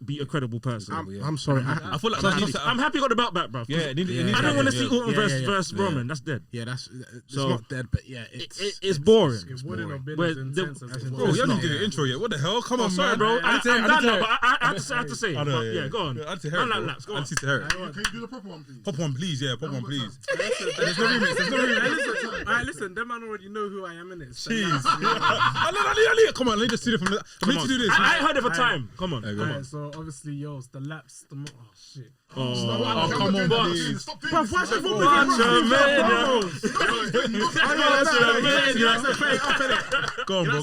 be a credible person. I'm sorry. I feel like I'm happy I got the belt back, bro. Yeah, I don't want to see Orton versus Roman. That's dead. Yeah, it's So, not dead, but yeah, It's boring. It wouldn't have been Where as the- intense as it Bro, was. you haven't did the intro yet. What the hell? Come on, Sorry, man. bro. I'm done now, but I have to say. I know, Yeah, go on. I need to hear it, Man, bro. laps, go I on. need to hear it. Can you do the proper one, please? Pop one, please. Yeah, pop one, please. There's no remix. Alright, listen, them man already know who I am, innit? So Jeez. Come on, let me just do it from the. I need to do this. I ain't heard it for time. Come on. Alright, so obviously, yo, the laps, oh shit. Oh, come on, please. Stop doing this. why is it Go on, bro.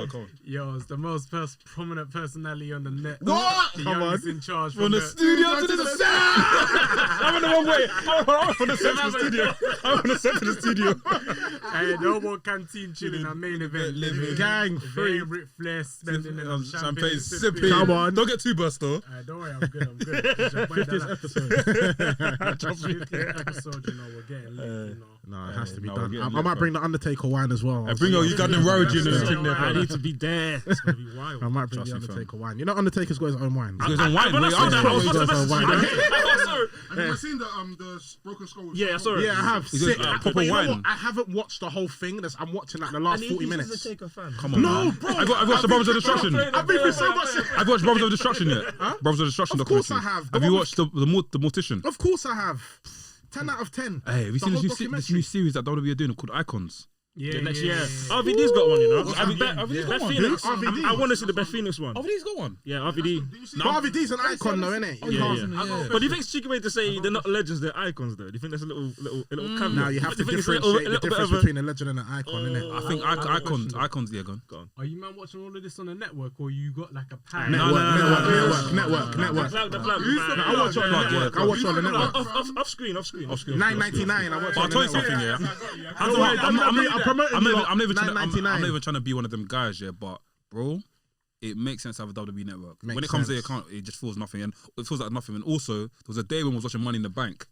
Go on. Yo, it's the most prominent personality on the net. What? The Come youngest in charge From the studio to the set. I'm in the wrong way. I'm from the set to the studio. I'm from the set to the studio. Hey, no more canteen chilling. Our main event. Gang free. Ric Flair spending it on Champagne sipping. Come on. Don't get too burst though. Don't worry, I'm good. It's your boy, 50th episode, you know, we're getting late, you know. No, it has to be we're done. getting I lit, might bro. bring the Undertaker wine as well. Bring you got them origin and everything there. I need to be there. It's gonna be wild. I might bring the Undertaker wine. You know, Undertaker's got his own wine. There's a wine. But Wait, that's I'm what I was supposed to Wine. message you. Sorry. Have you ever seen the broken skull? Yeah, I saw it. Yeah, I have. He goes, Sick. proper But you know wine. what? I haven't watched the whole thing. I'm watching like the last 40 minutes. Come on, No, man. bro. I've watched the Brothers of Destruction. I've been through so much. I've watched Brothers of Destruction yet. Brothers of Destruction Of course documentary. I have. Have you watched the Mortician? Of course I have. 10 out of 10. Hey, have you The seen whole this new documentary. series that WWE are doing called Icons? The next year. RVD's got one, you know. RVD's got Beth one. Phoenix. RVD? I want to see the Beth Phoenix one. RVD's got one. Yeah, RVD. But RVD's an icon, though, innit? Yeah. But do you think it's a cheeky way to say they're not legends, they're icons, though? Do you think that's a little caveat? Now you have to Do you think it's differentiate a the little bit difference of a- between a legend and an icon, innit? I think icons. Yeah, gone. Are you man watching all of this on the network, or you got like a pack? Network. The plug. I watch on the network. I watch on the network. Off screen. $9.99. I watch But I'll on tell you the something, network. yeah. I'm I'm never trying to be one of them guys, yeah. But bro, it makes sense to have a WWE network. When it comes to the account, it just feels nothing, and it feels like nothing. And also, there was a day when I was watching Money in the Bank.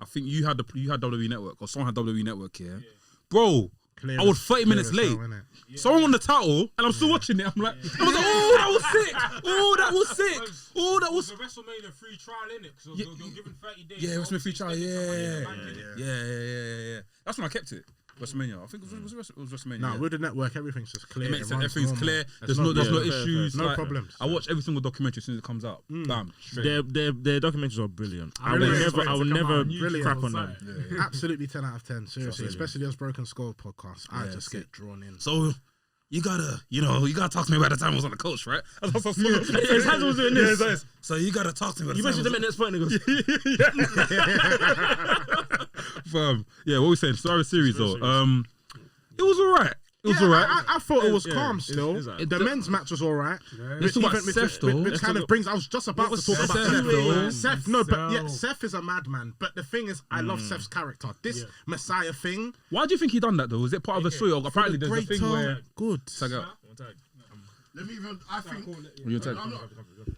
I think you had WWE network, or someone had WWE network here, bro. I was 30 minutes late. Someone won the title, and I'm still watching it. I'm like, oh, that was sick. Oh, that was sick. Oh, that was. The WrestleMania free trial in it because you're given 30 days. Yeah, WrestleMania free trial. Yeah. That's when I kept it. WrestleMania. I think it was WrestleMania. No, with the network, everything's just clear. It makes sense. Everything's clear. There's no issues. No problems. I watch every single documentary as soon as it comes out. Bam. Their documentaries are brilliant. I will Brilliant. never Brilliant. crap on them. Absolutely 10 out of 10. Seriously, especially as Broken Skull podcast, I just get drawn in. So you gotta talk to me about the time I was on the coach, right? His hands was doing this. So you gotta talk to me about You the mentioned time. them at next point and he goes, Yeah, what we saying? Survivor Series though. It was alright. It was alright. I thought it was calm still. it's alright. The men's match was alright. Let's talk about Seth though. Which kind of brings. I was just about to talk about Seth, though? Seth. No, but yeah, Seth is a madman. But the thing is, I love Seth's character. This Messiah thing. Why do you think he done that though? Was it part of a story? Or apparently there's a thing where good. Let me even. I think. you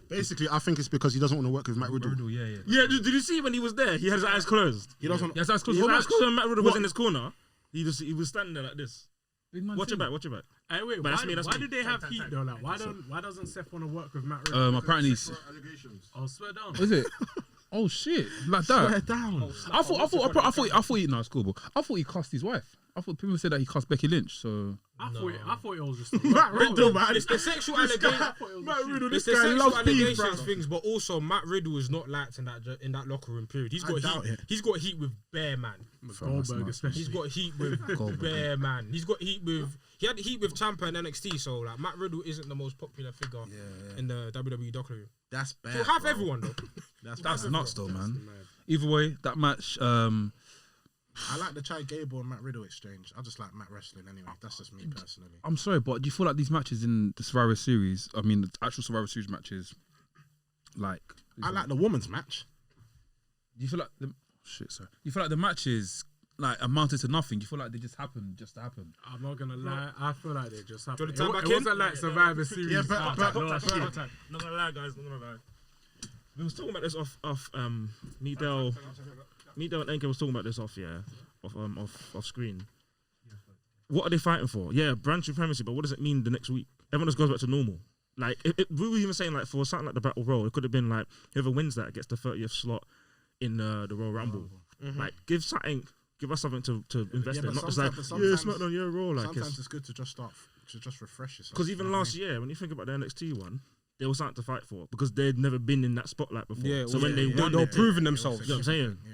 Basically, I think it's because he doesn't want to work with Matt Riddle. Yeah. yeah, did you see when he was there? He had his eyes closed. He doesn't. Yes, that's His eyes closed when Matt Riddle was in his corner. He was standing there like this. Watch it back. Hey, wait, But that's me, why did they have heat though? Like, why doesn't Seth want to work with Matt Riddle? Apparently. Oh, swear down. Is it? Oh shit! Like that. Swear down. I thought he. No, it's cool, but I thought he cussed his wife. I thought people said that he cussed Becky Lynch. So I thought it was just Matt Riddle, man. It's the sexual allegations. Matt Riddle, It's this the guy sexual loves beef, allegations bro. things, but also Matt Riddle is not liked in that locker room period. He's got doubt heat. it. He's got heat with Bear Man. Goldberg, especially. He's got heat with Bear Man. He's got heat with. He had heat with Ciampa and NXT. So like Matt Riddle isn't the most popular figure in the WWE locker room. That's bad. So have everyone though. that's nuts, though, man. Either way, that match. I like the Chad Gable and Matt Riddle exchange. I just like Matt wrestling anyway. That's just me personally. I'm sorry, but do you feel like these matches in the Survivor Series? I mean, the actual Survivor Series matches, like. I like the women's match. Do you feel like the Sorry. You feel like the matches like amounted to nothing? Do you feel like they just happened just to happen? I'm not gonna lie. I feel like they just happened. Do you want to It turn back wasn't like Survivor Series. Yeah, but Not gonna lie, guys. Not gonna lie. We was talking about this off Meadell and NK was talking about this off screen. What are they fighting for? Yeah, brand supremacy, but what does it mean the next week? Everyone just goes back to normal. Like, we were even saying, like, for something like the Battle Royal, it could have been, like, whoever wins that gets the 30th slot in the Royal Rumble. Mm-hmm. Like, give us something to invest in. Not just like, SmackDown, Raw. Like, sometimes it's good to just refresh yourself. Because even last year, when you think about the NXT one, there was something to fight for because they'd never been in that spotlight before. Yeah, so when they won, they were proving themselves. You know what I'm saying? Yeah.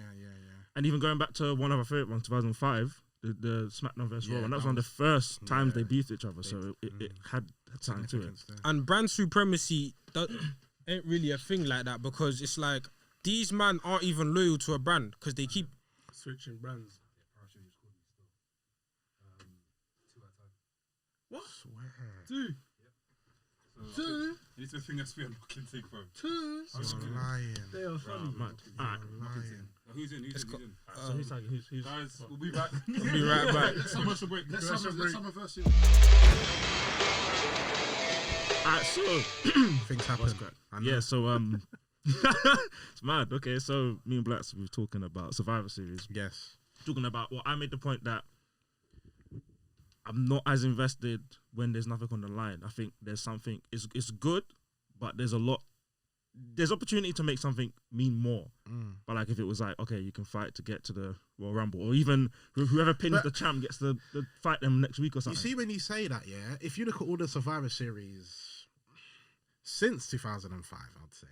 And even going back to one of our favorite ones, 2005, the SmackDown vs. Raw, and that was one of the first times they beat each other. So it had something to it. And brand supremacy ain't really a thing like that because it's like these men aren't even loyal to a brand because they keep switching brands. What? Two. Two. You need to think that's me. I'm fucking take phone. Two. I'm lying. They are funny. Mad. Alright. Who's in? So who's tagging? Who's? Guys, we'll be back. We'll be right back. Let's have a verse. Alright, so Things happen. yeah, so it's mad. Okay, so me and Blackz we were talking about Survivor Series. Yes. Talking about I made the point that I'm not as invested when there's nothing on the line. I think there's something. It's good, but there's opportunity to make something mean more. But like if it was like, okay, you can fight to get to the Royal Rumble, or even whoever pins the champ gets to fight them next week or something. You see, when you say that, yeah, if you look at all the Survivor Series since 2005, I'd say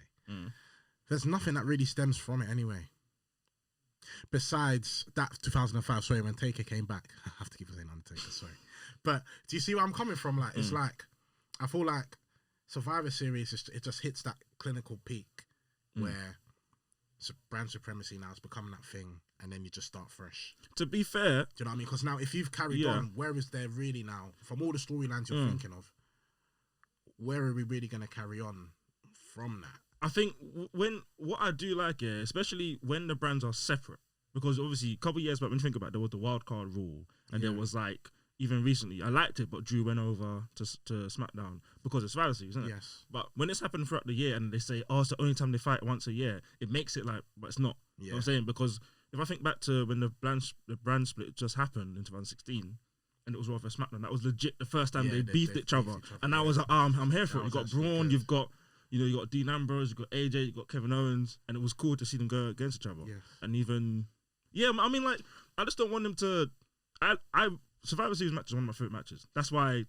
there's nothing that really stems from it anyway. besides that 2005, sorry, when Taker came back, I have to keep saying Undertaker, sorry. But do you see where I'm coming from? Like, it's like, I feel like Survivor Series, it just hits that clinical peak where brand supremacy now is becoming that thing, and then you just start fresh. To be fair, do you know what I mean? Because now, if you've carried on, where is there really now, from all the storylines you're thinking of, where are we really going to carry on from that? I think what I do like, especially when the brands are separate, because obviously a couple of years back, when you think about it, there was the wild card rule, and there was like, even recently, I liked it, but Drew went over to SmackDown because it's Survivor Series, isn't it? Yes. But when it's happened throughout the year and they say, oh, it's the only time they fight once a year, it makes it like, but it's not. Yeah. You know what I'm saying? Because if I think back to when the brand split just happened in 2016, and it was Raw vs SmackDown, that was legit the first time they beefed each other. And I was like, I'm here for it. You've got Braun, you've got Dean Ambrose, you've got AJ, you've got Kevin Owens, and it was cool to see them go against each other. Yes. And even, I mean, like, I just don't want them to, Survivor Series match is one of my favorite matches. That's why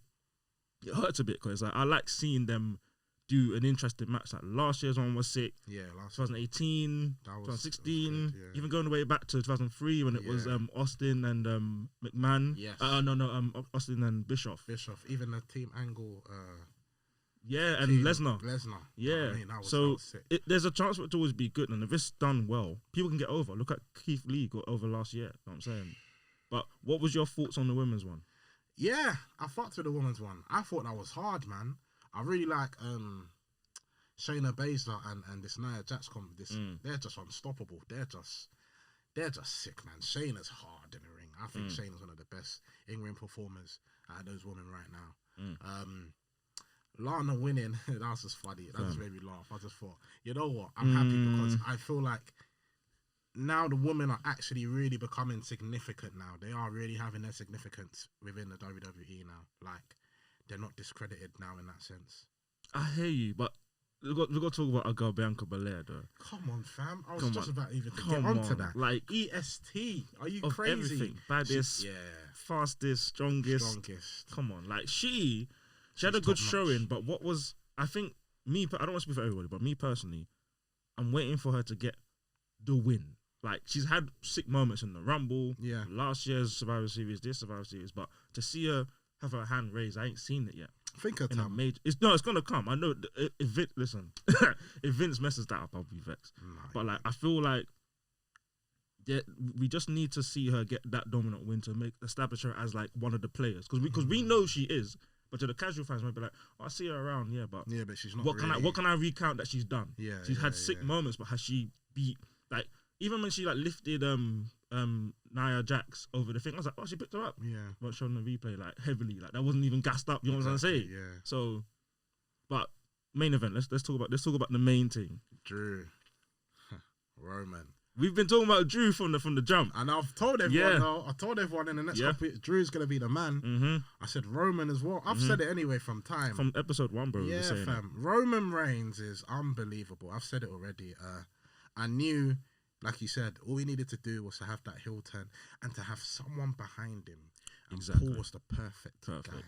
it hurts a bit, because like, I like seeing them do an interesting match. Like last year's one was sick. Yeah, 2018, 2016, even going the way back to 2003 when it was Austin and McMahon. Yes. Austin and Bischoff. Even the Team Angle. And Lesnar. Yeah. I mean, that was sick. There's a chance for it to always be good, and if it's done well, people can get over. Look at Keith Lee got over last year. You know what I'm saying? But what was your thoughts on the women's one? Yeah, I fucked with the women's one. I thought that was hard, man. I really like Shayna Baszler and this Nia Jax they're just unstoppable. They're just sick, man. Shayna's hard in the ring. I think Shayna's one of the best in-ring performers out of those women right now. Lana winning, that was just funny. That just made me laugh. I just thought, you know what? I'm happy because I feel like now the women are actually really becoming significant now. They are really having their significance within the WWE now. Like, they're not discredited now in that sense. I hear you, but we've got to talk about our girl Bianca Belair, though. Come on, fam. I was just about even to get onto that. Like, EST. Are you crazy? Everything. Baddest, fastest, strongest. Come on. Like, she had a good showing, but what was, I think, I don't want to speak for everybody, but me personally, I'm waiting for her to get the win. Like, she's had sick moments in the Rumble, last year's Survivor Series, this Survivor Series, but to see her have her hand raised, I ain't seen it yet. Think of time. It's gonna come. I know. If Vince messes that up, I'll be vexed. But like, I feel like we just need to see her get that dominant win to establish her as like one of the players, because we know she is. But to the casual fans, might be like, oh, I see her around, but she's not. What can I recount that she's done? She's had sick moments, but has she beat, like, even when she like lifted Nia Jax over the thing, I was like, oh, she picked her up. But showing the replay like heavily, like that wasn't even gassed up. You know what I'm saying? Yeah. So, but main event. Let's talk about the main thing. Drew, Roman. We've been talking about Drew from the jump, and I've told everyone. I told everyone in the next couple, Drew's gonna be the man. I said Roman as well. I've said it anyway from episode 1, bro. Yeah, fam. Roman Reigns is unbelievable. I've said it already. I knew. Like you said, all we needed to do was to have that heel turn and to have someone behind him. And Paul was the perfect guy.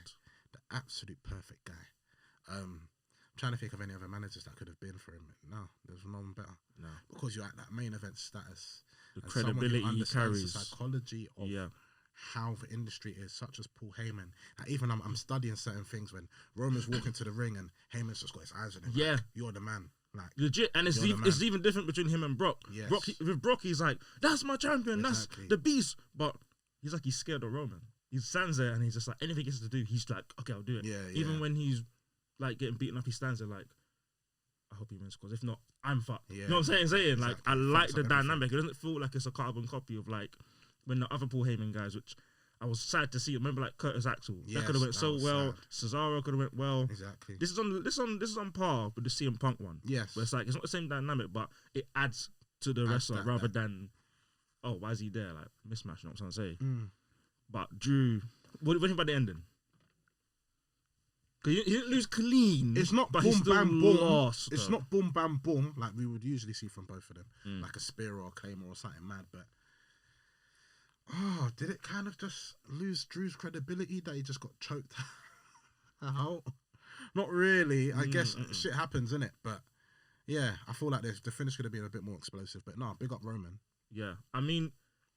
The absolute perfect guy. I'm trying to think of any other managers that could have been for him. No, there's no one better. No. Because you're at that main event status. The credibility he carries. The psychology of how the industry is, such as Paul Heyman. Like, even I'm studying certain things when Roman's walking to the ring and Heyman's just got his eyes on him. Yeah. Like, you're the man. Like, legit, and it's even different between him and Brock. Yes. With Brock, he's like, that's my champion, that's the beast. But he's like, he's scared of Roman. He stands there and he's just like, anything he has to do, he's like, okay, I'll do it. Even when he's like getting beaten up, he stands there like, I hope he wins, because if not, I'm fucked. You know what I'm saying? Like, I like the dynamic. It doesn't feel like it's a carbon copy of like when the other Paul Heyman guys, which I was sad to see. Remember, like Curtis Axel, that could have went so well. Sad. Cesaro could have went well. Exactly. This is on par with the CM Punk one. Yes. But it's like, it's not the same dynamic, but it adds to the wrestler rather than, oh, why is he there? Like, mismatch. You know what I'm saying? But Drew, what do you think about the ending? Because he didn't lose clean. It's not but boom, bam, boom. Lost, it's not boom, bam, boom like we would usually see from both of them, like a spear or a claymore or something mad. But did it kind of just lose Drew's credibility that he just got choked out? Not really. I guess shit happens, innit? But yeah, I feel like the finish could have been a bit more explosive. But no, big up Roman. Yeah, I mean,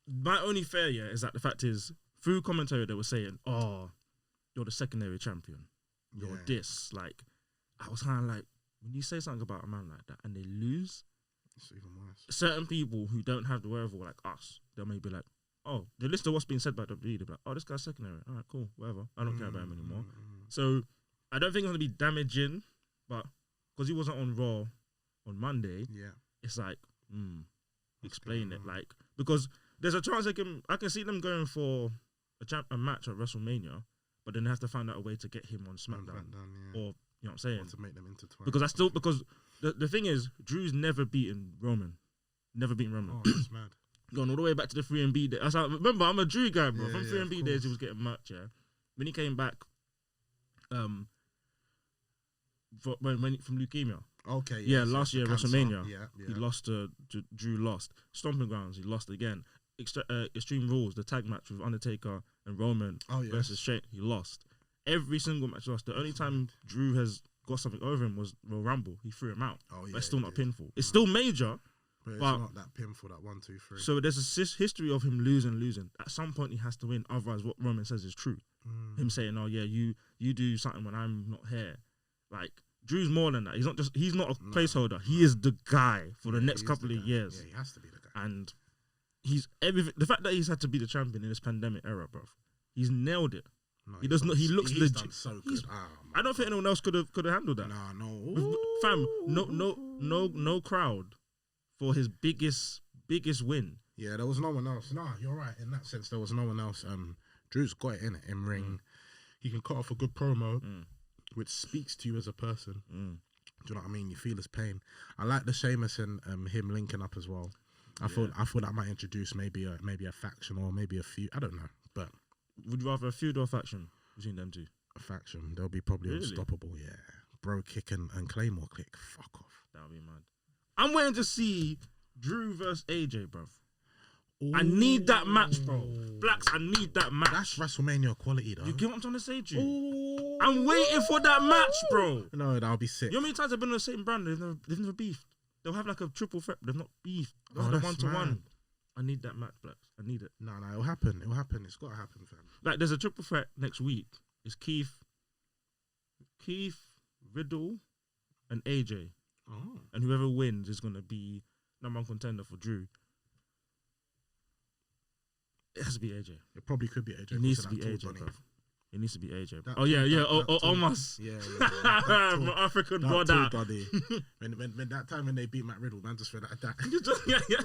my only fear, is that the fact is, through commentary, they were saying, oh, you're the secondary champion. You're this. Like, I was kind of like, when you say something about a man like that and they lose, It's even worse. certain people who don't have the wherewithal, like us, they'll maybe like, oh, they listen to what's being said by WWE, they'll be like, oh, this guy's secondary. All right, cool, whatever. I don't care about him anymore. So, I don't think it's going to be damaging, but because he wasn't on Raw on Monday, it's like, explain it. Like, because there's a chance I can see them going for a match at WrestleMania, but then they have to find out a way to get him on SmackDown. Or, you know what I'm saying? Or to make them intertwine. Because the thing is, Drew's never beaten Roman. Never beaten Roman. Oh, that's mad. Going all the way back to the 3MB days. Remember, I'm a Drew guy, bro. From 3MB of days, he was getting much, When he came back, from leukemia. Okay. Last year, cancer. WrestleMania. Yeah. He lost Drew lost. Stomping Grounds, he lost again. Extreme Rules, the tag match with Undertaker and Roman versus Shane, he lost. Every single match he lost. The only time Drew has got something over him was Royal Rumble. He threw him out. But it's still not pinfall. It's still major. But it's But- not that pinfall, that 1, 2, 3. So there's a history of him losing. At some point, he has to win. Otherwise, what Roman says is true. Him saying, "Oh yeah, you do something when I'm not here." Like Drew's more than that. He's not a placeholder. He is the guy for the next couple of years. Yeah, he has to be the guy. And he's everything. The fact that he's had to be the champion in this pandemic era, bro, he's nailed it. No, He does not. He looks he's legit. done so good. I don't think anyone else could have handled that. No. Fam, no crowd for his biggest win. Yeah, there was no one else. Nah, you're right. In that sense, there was no one else. Drew's got it in ring. He can cut off a good promo, which speaks to you as a person. Do you know what I mean? You feel his pain. I like the Sheamus and him linking up as well. I thought that might introduce maybe a faction or maybe a feud. I don't know, but Would you rather a feud or a faction between them two? a faction. They'll be probably Really? unstoppable. Yeah, bro, kick and Claymore click. Fuck off. That would be mad. I'm waiting to see Drew versus AJ, bro. I need that match, bro. Blackz, I need that match. That's WrestleMania quality, though. You get what I'm trying to say, Drew? I'm waiting for that match, bro. No, that'll be sick. You know how many times they've been on the same brand? They've never beefed. They'll have like a triple threat. They've not beefed. They'll have a that's 1-to-1. mad. I need that match, Blackz. I need it. No, it'll happen. It'll happen. It's got to happen, fam. Like, there's a triple threat next week. It's Keith, Riddle, and AJ. Oh. And whoever wins is going to be #1 contender for Drew. It has to be AJ. It probably could be AJ. It needs to be because of that AJ, tall bro. It needs to be AJ. That Oh, yeah, tall- yeah. that Oh, tall- Omas. Yeah. That tall- My African that brother. tall daddy. when that time when they beat Matt Riddle, man, just for that. yeah.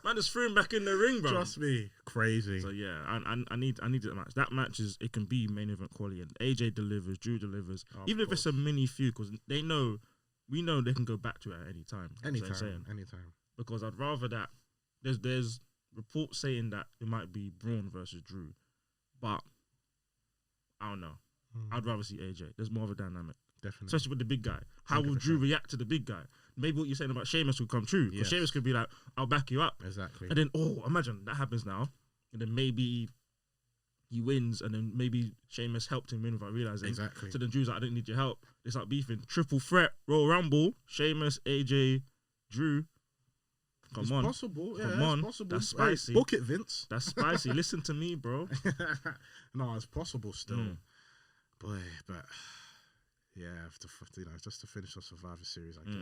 Man, just threw him back in the ring, bro. Trust me, crazy. So yeah, I need that match. That match it can be main event quality, and AJ delivers, Drew delivers, even if it's a mini feud, because we know they can go back to it at any time. Anytime. Because I'd rather that. There's reports saying that it might be Braun versus Drew, but I don't know. I'd rather see AJ. There's more of a dynamic. Definitely. Especially with the big guy. How will Drew react to the big guy? Maybe what you're saying about Sheamus will come true. Because Sheamus could be like, I'll back you up. Exactly. And then, imagine that happens now. And then maybe he wins. And then maybe Sheamus helped him win without realizing. Exactly. So then Drew's like, I don't need your help. They start beefing. Triple threat, Royal Rumble, Sheamus, AJ, Drew. It's Come on. possible. Yeah, Come on. it's possible. That's spicy. Hey, book it, Vince. That's spicy. Listen to me, bro. No, it's possible still. Boy, but yeah, just to finish off Survivor Series, I guess.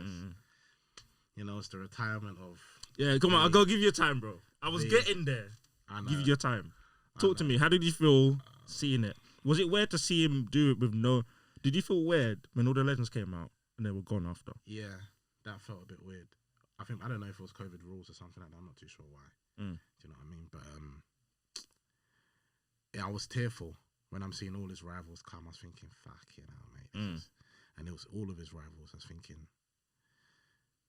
It's the retirement of. Yeah, come on. I'll go give you your time, bro. I was getting there. Give you your time. Talk to me. How did you feel seeing it? Was it weird to see him do it with no... Did you feel weird when all the legends came out and they were gone after? Yeah, that felt a bit weird. I don't know if it was COVID rules or something like that. I'm not too sure why. Do you know what I mean? But I was tearful when I'm seeing all his rivals come. I was thinking, fuck, mate. And it was all of his rivals. I was thinking,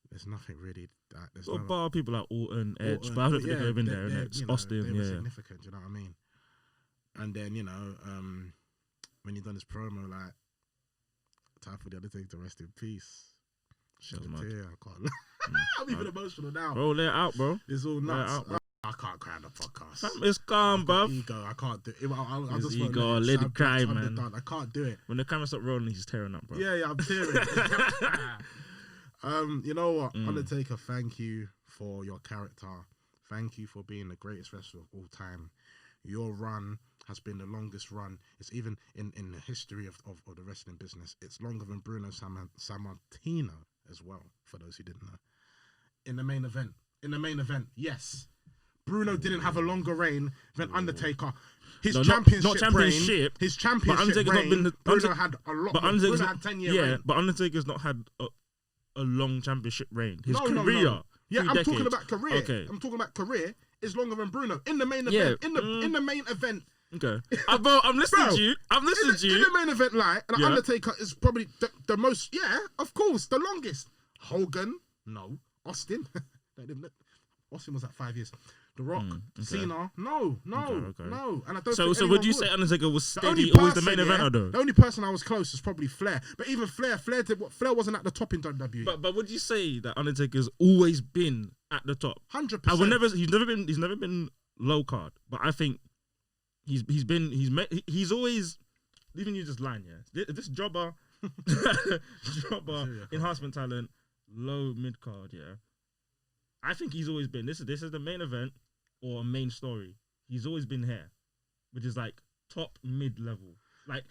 there's nothing really. There's Well, bar people like Orton, Edge, but I don't think they've been there. It's Austin, they were significant. Do you know what I mean? And then when he done his promo, like, time for the Undertaker to rest in peace. Shed a tear. I can't. I'm even emotional now. Bro, let it out, bro. It's all nuts. Out, bro. I can't cry on the podcast. It's calm, bro. Ego, I can't do it. I His just ego, let it cry, man. I can't do it. When the camera stopped rolling, he's tearing up, bro. Yeah, I'm tearing. You know what? Undertaker, thank you for your character. Thank you for being the greatest wrestler of all time. Your run has been the longest run. It's even in the history of the wrestling business. It's longer than Bruno Sammartino as well, for those who didn't know. In the main event, yes. Bruno didn't have a longer reign than Undertaker. His championship reign. Bruno had a lot. Bruno had 10-year reign. But Undertaker's not had a long championship reign. His career. No. Yeah, I'm talking about career. Okay. I'm talking about career is longer than Bruno. In the main event. In the main event. Okay. Bro, I'm listening to you. I'm listening to you. In the main event, and Undertaker is probably the most, of course, the longest. Hogan, no. Austin. Austin was at 5 years. The Rock, Cena, no. And I don't. So would you say Undertaker was steady always the main eventer though? The only person I was close was probably Flair. But even Flair wasn't at the top in WWE. But would you say that Undertaker's always been at the top? 100%. He's never been low card. But I think he's always, even you just lying, this jobber enhancement talent, low mid card, I think he's always been. This is the main event or a main story. He's always been here, which is like top mid level. Like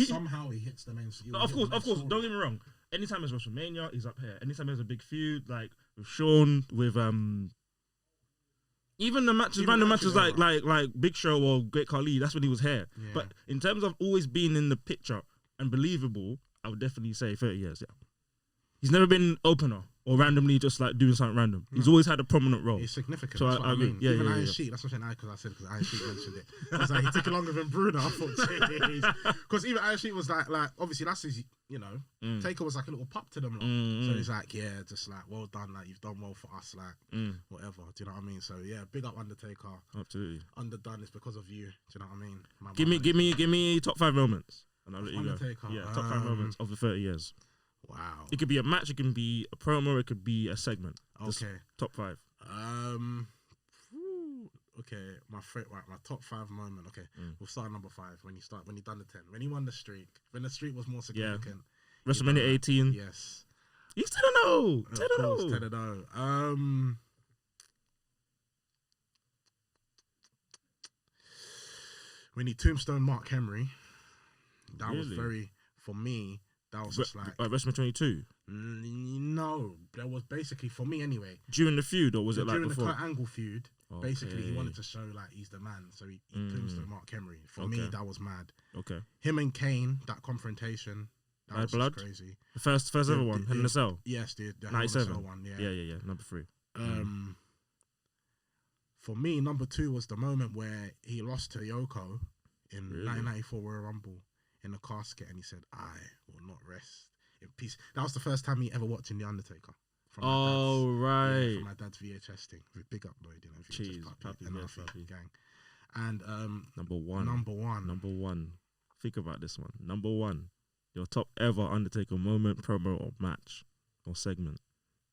somehow he hits the main. Of course. Don't get me wrong. Anytime it's WrestleMania, he's up here. Anytime there's a big feud, like with Shawn, with even the matches, random matches like Big Show or Great Khali, that's when he was here. Yeah. But in terms of always being in the picture and believable, I would definitely say 30 years. Yeah, he's never been opener or randomly just like doing something random. He's always had a prominent role. He's significant. So that's what I mean. Yeah, even Iron Sheik. That's what I said because Iron Sheik mentioned it. I was like, he took it longer than Bruno. I thought, jeez, because even Iron Sheik was like obviously that's his, Taker was like a little pup to them. So he's like, just like well done, like you've done well for us, like whatever. Do you know what I mean? So big up Undertaker. Absolutely. Underdone is because of you. Do you know what I mean? Give me top 5 moments, and I'll let you Undertaker. Go. Yeah, top 5 moments of the 30 years. Wow. It could be a match, it can be a promo, it could be a segment. Okay. Top 5. Okay, my top 5 moment. Okay, we'll start at number 5 when you done the 10. When he won the streak. When the streak was more significant. WrestleMania 18. Yes. He's 10-0. 10-0. When he tombstone Mark Henry, that was very, for me, that was just like WrestleMania 22. No, that was basically for me anyway. During the feud, or was it like during before? the Kurt Angle feud? Okay. Basically, he wanted to show like he's the man, so he tombstone Mark Henry. For me, that was mad. Okay. Him and Kane, that confrontation, that was blood? Crazy. The first ever one, Hell in a Cell. Yes, the 97 one. Yeah. Number 3. For me, number 2 was the moment where he lost to Yoko in 1994 Royal Rumble in the casket, and he said, "I will not rest in peace." That was the first time he ever watching The Undertaker. From my dad's VHS thing. Big up, Lloyd, VHS puppy, gang. And number one. Think about this one. Number 1, your top ever Undertaker moment, promo, or match, or segment,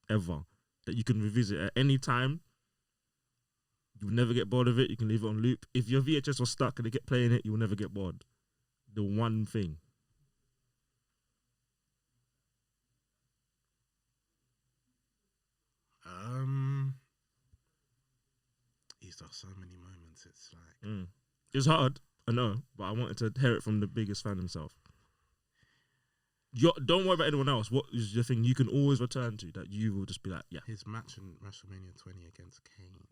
ever, that you can revisit at any time. You will never get bored of it. You can leave it on loop. If your VHS was stuck and they kept playing it, you will never get bored. The one thing. He's got so many moments. It's like it's hard, I know, but I wanted to hear it from the biggest fan himself. Don't worry about anyone else. What is the thing you can always return to that you will just be like, his match in WrestleMania 20 against Kane.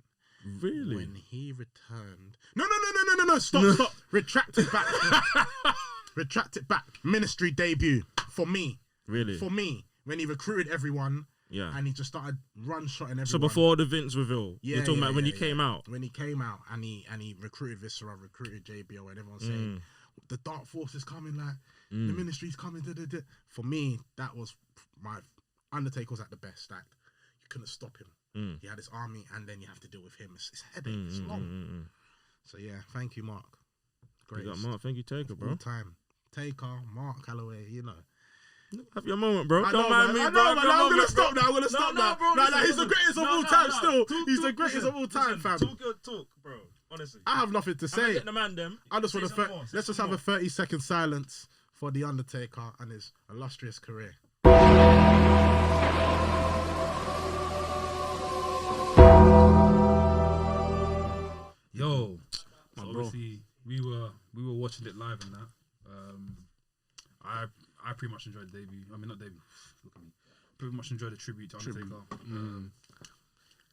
Really? When he returned. No. Stop. Retract it back. Ministry debut for me. Really? For me, when he recruited everyone. Yeah. And he just started run-shotting everyone. So before the Vince reveal, you're talking about when he came out? When he came out and he recruited Viscera, recruited JBO, and everyone saying, the Dark Force is coming, like, the Ministry's coming. For me, that was my... Undertaker was at the best. Like, you couldn't stop him. He had his army, and then you have to deal with him. It's headache. It's long. So, thank you, Mark. Great. You got Mark. Thank you, Taker, bro. All time. Taker, Mark Calloway, Have your moment, bro. Don't mind me, bro. I'm going to stop now. No, he's the greatest of all time still. He's the greatest of all time, fam. Talk, bro. Honestly. I have nothing to say. The man, them. I just want to... Let's just have a 30-second silence for The Undertaker and his illustrious career. obviously we were watching it live and that. I pretty much enjoyed the debut. I mean, not debut. Look at me. Pretty much enjoyed the tribute to Undertaker.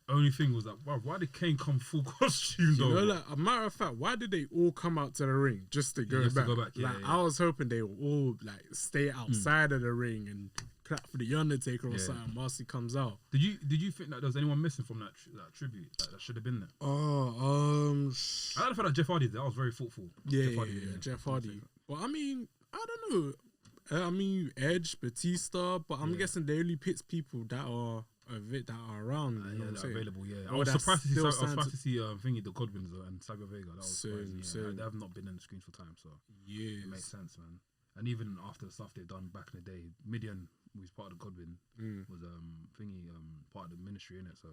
Only thing was that, wow, why did Kane come full costume though? You know, like, a matter of fact, why did they all come out to the ring just to go back? Yeah, like, I was hoping they would all like stay outside of the ring and clap for the Undertaker or something whilst he comes out. Did you think that there was anyone missing from that tribute that should have been there? Oh, I like the fact that Jeff Hardy. That was very thoughtful. Jeff Hardy. But I mean, I don't know. I mean, Edge, Batista, but I'm guessing they only picked people that are around. You know what I'm saying? Available. Yeah, Oh, I was that's surprised to see. still I was surprised signed to see thingy the Godwins and Saga Vega. That was Same. They have not been in the screens for time, so Yes. it makes sense, man. And even after the stuff they've done back in the day, Midian, who's part of the Godwin, was part of the ministry in it. So,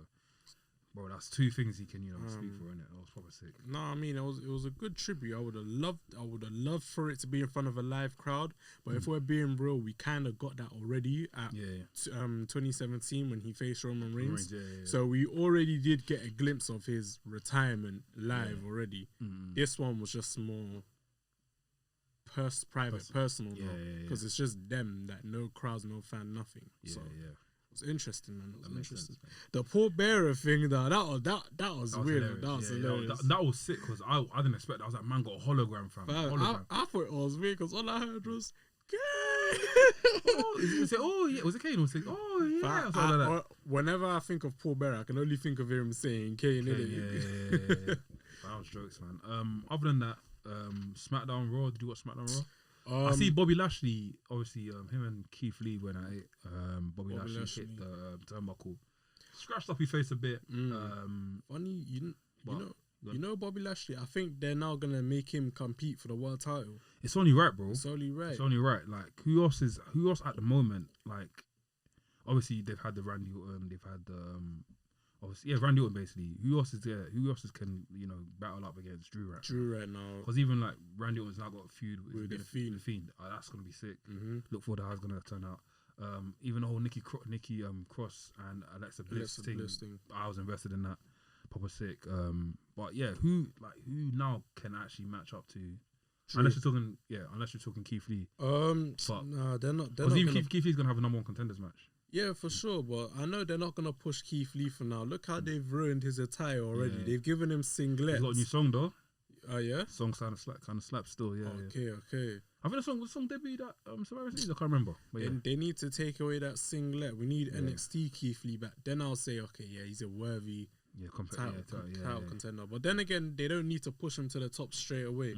bro, that's two things he can speak for in it. That was proper sick. No, I mean it was a good tribute. I would have loved for it to be in front of a live crowd. But if we're being real, we kind of got that already at 2017 when he faced Roman Reigns. So we already did get a glimpse of his retirement live already. This one was just more private, personal, because it's just them, that no crowds, no fan, nothing. So it was interesting, man. It was interesting. Sense, the Paul Bearer thing, though, that was weird. That was hilarious. That was sick because I didn't expect that. I was like, man, got a hologram, fam. I thought it was weird because all I heard was, was it Kane? Was it, whenever I think of Paul Bearer, I can only think of him saying Kane. That was jokes, man. Other than that, SmackDown Raw. Did you watch SmackDown Raw? I see Bobby Lashley. Obviously, him and Keith Lee went at it. Bobby Lashley hit the turnbuckle, scratched up his face a bit. Funny, you know Bobby Lashley. I think they're now gonna make him compete for the world title. It's only right, bro. It's only right. It's only right. Like who else at the moment? Like obviously they've had the Randy Orton. They've had the Randy Orton basically. Who else is there? Who else can battle up against Drew right now? Because even like Randy Orton's now got a feud with the Fiend. That's gonna be sick. Look forward to how it's gonna turn out. Even the whole Nikki Cross and Alexa Bliss thing. I was invested in that. Proper sick. But yeah, who now can actually match up to? Drew. Unless you're talking Keith Lee. No, they're not. Because even Keith Lee's gonna have a #1 contenders match. Yeah, for sure, but I know they're not gonna push Keith Lee for now. Look how they've ruined his attire already. Yeah. They've given him singlets. He's got a new song though. Oh yeah, song kind of slap still. Yeah. Okay. I think the song debut that Survivor Series. I can't remember. But they need to take away that singlet. We need NXT Keith Lee back. Then I'll say, okay, he's a worthy title contender. But then again, they don't need to push him to the top straight away.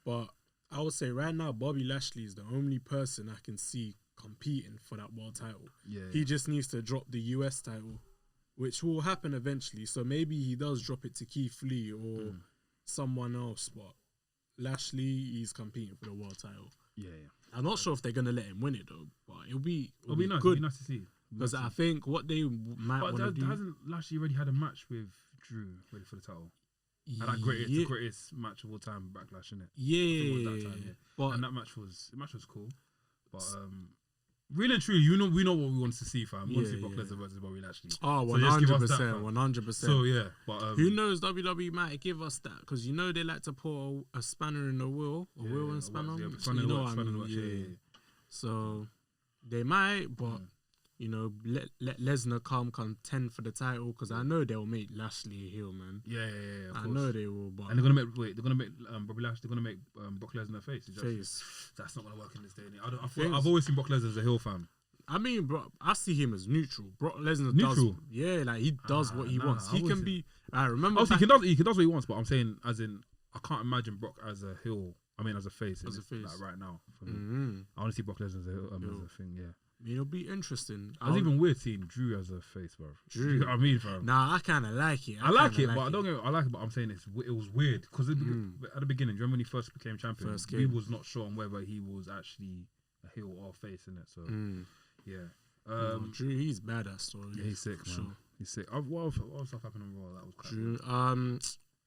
But I would say right now, Bobby Lashley is the only person I can see competing for that world title. He just needs to drop the US title, which will happen eventually. So maybe he does drop it to Keith Lee or someone else. But Lashley, he's competing for the world title. I'm not sure if they're gonna let him win it though. But it'll be nice. Good. It'll be nice to see. Because I think what they might want to do. Hasn't Lashley already had a match with Drew ready for the title? And that the greatest match of all time, Backlash, innit? But and that match was cool. But really and truly, we know what we want to see, fam. We want to see Brock Lesnar versus Bobby Lashley. Oh, 100%, 100%. So yeah, but who knows? WWE might give us that because they like to put a spanner in the wheel, wheel and spanner. So they might, but let Lesnar contend for the title because I know they'll make Lashley a heel, man. Of I know they will, but and they're gonna make Bobby Lashley. They're gonna make Brock Lesnar a face. That's not gonna work in this day. I've always seen Brock Lesnar as a heel, fam. I mean, bro, I see him as neutral. Brock Lesnar does, he does what he wants. He can be. I remember. He does what he wants, but I'm saying, as in, I can't imagine Brock as a heel. I mean, as a face. Like right now. For me. I want to see Brock Lesnar as a thing. Yeah. It'll be interesting. It's even weird seeing Drew as a face, bro. Drew. You know what I mean, bro? Nah, I kind of like it. I like it, but I don't get. I like it, but I'm saying it was weird because at the beginning, do you remember when he first became champion? He was not sure on whether he was actually a heel or face in it. So yeah, Drew, he's badass. So yeah, he's sick, man. Sure. He's sick. What else happened on Raw? That was quite Drew. Good.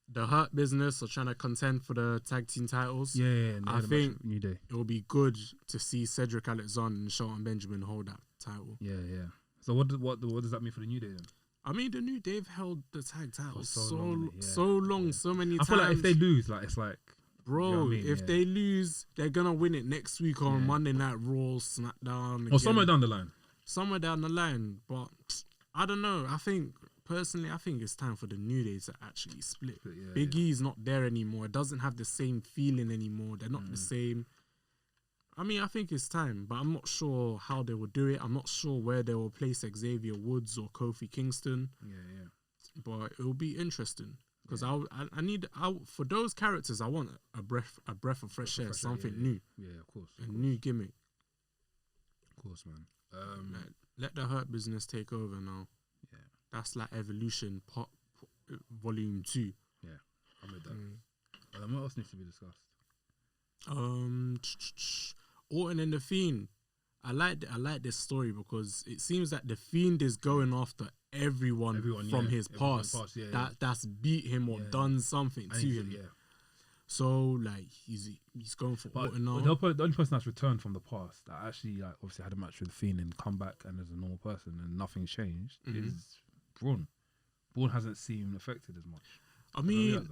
The Hurt Business are trying to contend for the tag team titles. Yeah. I think New Day. It will be good to see Cedric Alexander and Shelton Benjamin hold that title. Yeah. So what does that mean for the New Day then? I mean, the New Day've held the tag title so long, long, so many I times. feel like if they lose, like it's like, bro, you know what I mean? if they lose, they're gonna win it next week on Monday Night Raw, SmackDown. Or somewhere down the line. Somewhere down the line, but I don't know. I think it's time for the New Day to actually split. Big E's not there anymore. It doesn't have the same feeling anymore. They're not the same. I mean, I think it's time, but I'm not sure how they will do it. I'm not sure where they will place Xavier Woods or Kofi Kingston. Yeah. But it will be interesting because I need for those characters. I want a breath of fresh air, something new. Yeah, of course. A new gimmick. Of course, man. Let the Hurt Business take over now. Yeah, that's like Evolution Volume 2. Yeah, I'm with that. What else needs to be discussed? Orton and the Fiend. I like this story because it seems that the Fiend is going after everyone from his past that's beat him or done something to him. Yeah. So like he's going for Orton now. The only person that's returned from the past that actually like obviously had a match with the Fiend and come back and as a normal person and nothing's changed is Braun. Braun hasn't seemed affected as much. I mean,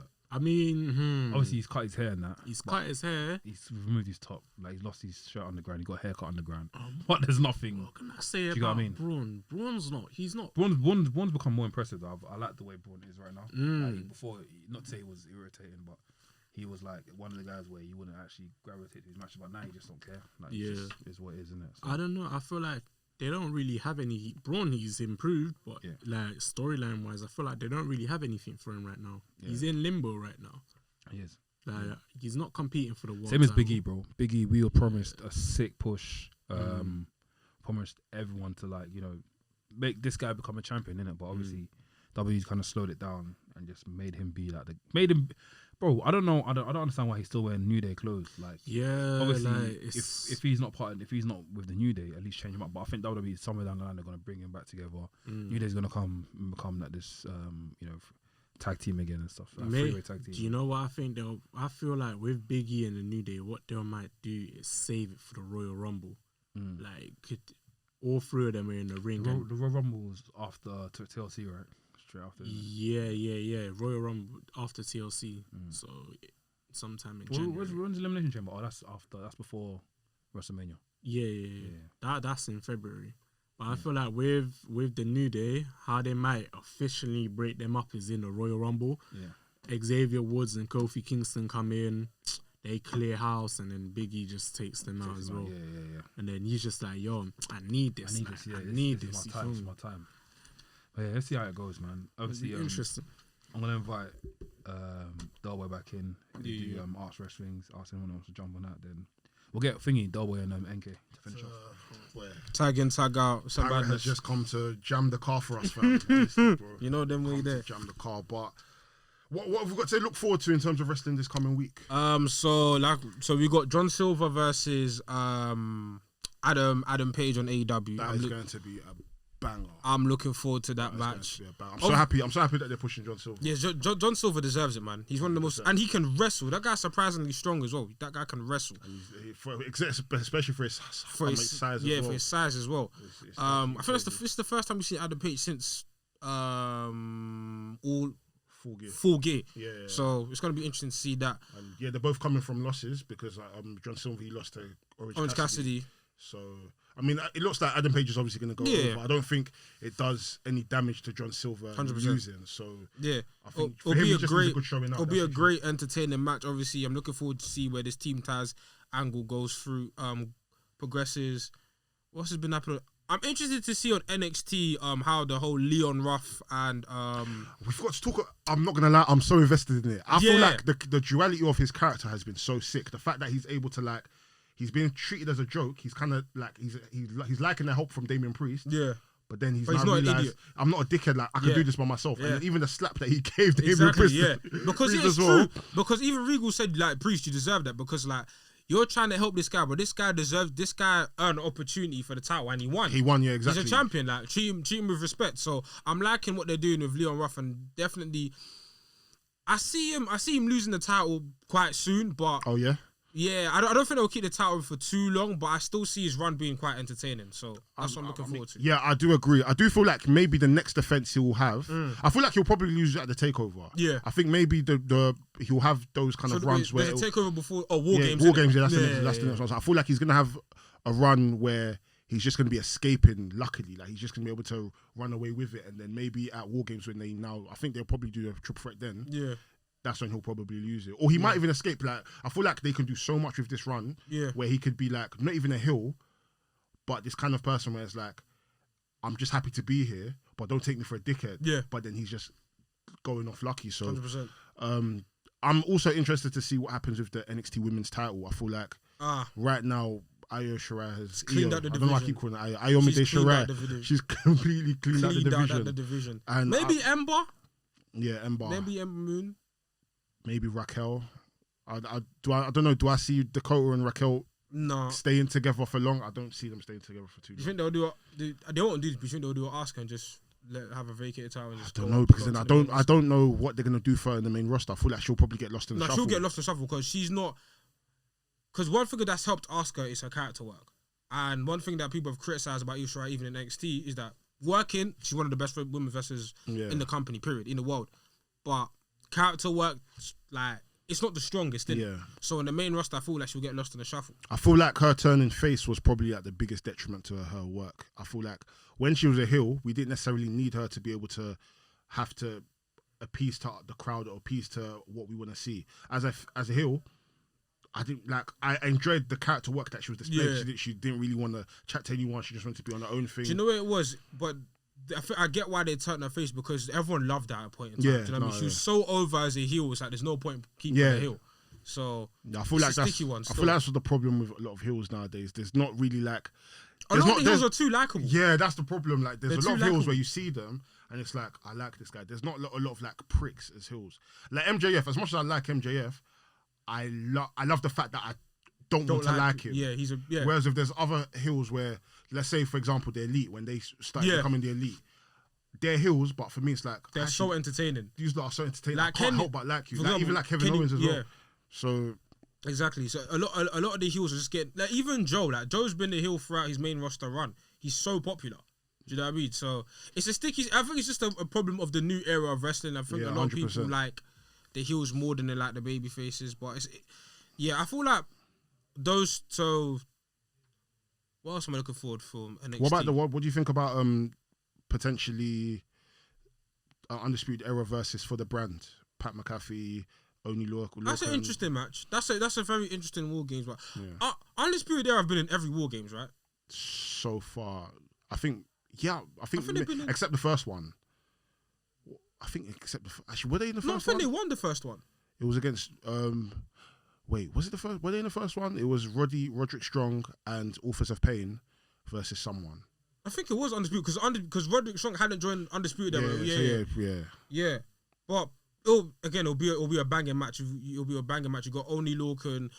obviously he's cut his hair and that. He's cut his hair. He's removed his top. Like he's lost his shirt on the ground. He got a haircut on the ground. But there's nothing. What can I say about Braun? Braun's not. He's not. Braun's become more impressive though. I like the way Braun is right now. Like, before, not to say he was irritating, but he was like one of the guys where you wouldn't actually gravitate to his matches. But now you just don't care. Like, it just is what it is, isn't it? So. I don't know. I feel like they don't really have any. Braun, he's improved, but like storyline wise, I feel like they don't really have anything for him right now. Yeah. He's in limbo right now. He is. Like he's not competing for the world. Same as Big E, bro. Big E, we were promised a sick push. Promised everyone to like make this guy become a champion, innit? But obviously, W's kind of slowed it down and just made him be like Bro, I don't know. I don't understand why he's still wearing New Day clothes. Like, obviously, like if he's not with the New Day, at least change him up. But I think WWE somewhere down the line they're gonna bring him back together. New Day's gonna come and become like this, tag team again and stuff. Like three-way tag team. Do you know what I think? I feel like with Big E and the New Day, what they might do is save it for the Royal Rumble. Like all three of them are in the ring. The Royal Rumble was after TLC, right? Straight after. Yeah. Royal Rumble after TLC. So sometime in January. When's Elimination Chamber? Oh, that's after. That's before WrestleMania. Yeah. That's in February. But I feel like with the New Day, how they might officially break them up is in the Royal Rumble. Yeah. Xavier Woods and Kofi Kingston come in. They clear house, and then Big E just takes them out as well. Yeah. And then he's just like, yo, I need this. I need this. It's my time. But yeah, let's see how it goes, man. Obviously, interesting. I'm gonna invite Delboy back in. Do Arts Wrestling's. Ask anyone else to jump on that. Then we'll get Thingy, Delboy, and NK to finish off. Tag in, tag out. Pirate has just come to jam the car for us, fam. Honestly, bro. You know them way there. Jam the car, but what have we got to look forward to in terms of wrestling this coming week? So we got John Silver versus Adam Page on AEW. That is going to be a banger. I'm looking forward to that match. I'm so happy that they're pushing John Silver. Yeah, John Silver deserves it, man. He's one of the most, and he can wrestle. That guy's surprisingly strong as well. That guy can wrestle, especially for his size. Yeah, for his size as well. I think it's the first time we see Adam Page since Full Gear. Yeah. So it's gonna be interesting to see that. And they're both coming from losses because John Silver lost to Orange Cassidy. So I mean, it looks like Adam Page is obviously going to go over. I don't think it does any damage to John Silver 100%. Losing. So I think for him, it's a good showing. It'll be a great, entertaining match. Obviously, I'm looking forward to see where this Team Taz angle goes through, progresses. What's has been happening? I'm interested to see on NXT how the whole Leon Ruff and we've got to talk. I'm not gonna lie, I'm so invested in it. I feel like the duality of his character has been so sick. The fact that he's able to he's being treated as a joke. He's kind of like he's liking the help from Damian Priest. Yeah. But then he's now realised I'm not a dickhead. Like I can do this by myself. Yeah. And even the slap that he gave Damian Priest. Yeah. Because it's true. Because even Regal said Priest, you deserve that because you're trying to help this guy, but this guy earned an opportunity for the title and he won. He won, yeah, exactly. He's a champion. Treat him with respect. So I'm liking what they're doing with Leon Ruff and definitely I see him losing the title quite soon, but Yeah, I don't think they'll keep the title for too long, but I still see his run being quite entertaining. So that's what I'm looking forward to. Yeah, I do agree. I do feel like maybe the next defense he will have, I feel like he'll probably lose at the takeover. Yeah. I think maybe the he'll have those kind of runs where there's a takeover before War Games. War Games. Yeah, that's the next one. So I feel like he's gonna have a run where he's just gonna be escaping. Luckily, like he's just gonna be able to run away with it, and then maybe at War Games when I think they'll probably do a triple threat then. Yeah. That's when he'll probably lose it. Or he might even escape. Like I feel like they can do so much with this run where he could be like, not even a heel, but this kind of person where it's like, I'm just happy to be here, but don't take me for a dickhead. Yeah. But then he's just going off lucky. So 100%. I'm also interested to see what happens with the NXT Women's title. I feel like right now, Io Shirai has cleaned out the division. I don't know why I keep calling her Io Midday Shirai. She's completely cleaned out the division. And maybe Ember? Yeah, Ember. Maybe Ember Moon. Maybe Raquel. I don't know. Do I see Dakota and Raquel staying together for long? I don't see them staying together for too long. You think they'll do it? They won't do this, but you think they'll do an Asuka and just have a vacated title? And just I don't know, because then I don't know what they're gonna do for her in the main roster. I feel like she'll probably get lost in the shuffle. She'll get lost in the shuffle because she's not. Because one thing that's helped Asuka is her character work, and one thing that people have criticized about Io Shirai even in NXT is that working, she's one of the best women wrestlers in the company, period, in the world, but character work, like, it's not the strongest, is it? So in the main roster, I feel like she'll get lost in the shuffle. I feel like her turning face was probably like the biggest detriment to her work. I feel like when she was a heel, we didn't necessarily need her to be able to have to appease to the crowd or appease to what we want to see. As a heel, I enjoyed the character work that she was displaying. Yeah. She didn't really want to chat to anyone. She just wanted to be on her own thing. Do you know what it was? But I get why they turned her face, because everyone loved her at a point in time. Do you know what I mean? She was so over as a heel. It's like there's no point keeping her a heel. So I feel like that's the problem with a lot of heels nowadays. There's not really like a lot of the heels are too likable. Yeah, that's the problem. Like there's a lot of heels where you see them and it's like, I like this guy. There's not a lot of like pricks as heels. Like MJF, as much as I like MJF, I love the fact that I don't want to like him. Yeah, Whereas if there's other heels where, let's say for example, the Elite, when they start becoming the Elite, they're heels, but for me it's like they're so entertaining. These lot are so entertaining. Like I can't help but like you. Like, even like Kevin Owens as well. So exactly. So a lot of the heels are just getting, like, even Joe. Like Joe's been the heel throughout his main roster run. He's so popular. Do you know what I mean? So it's a sticky. I think it's just a problem of the new era of wrestling. I think a lot 100%. Of people like the heels more than they like the baby faces. But I feel like those. So what else am I looking forward for NXT? What do you think about potentially Undisputed Era versus for the brand? Pat McAfee, Oni Lorcan. That's an interesting match. That's a very interesting War Games. But Undisputed Era have been in every War Games, right? So far, I think except the first one. I think actually, were they in the first one? No, I think they won the first one. It was against wait, was it the first? Were they in the first one? It was Roderick Strong and Authors of Pain versus someone. I think it was Undisputed because Roderick Strong hadn't joined Undisputed. Yeah. But it'll be a banging match. It'll be a banging match. You got Oni Lorcan,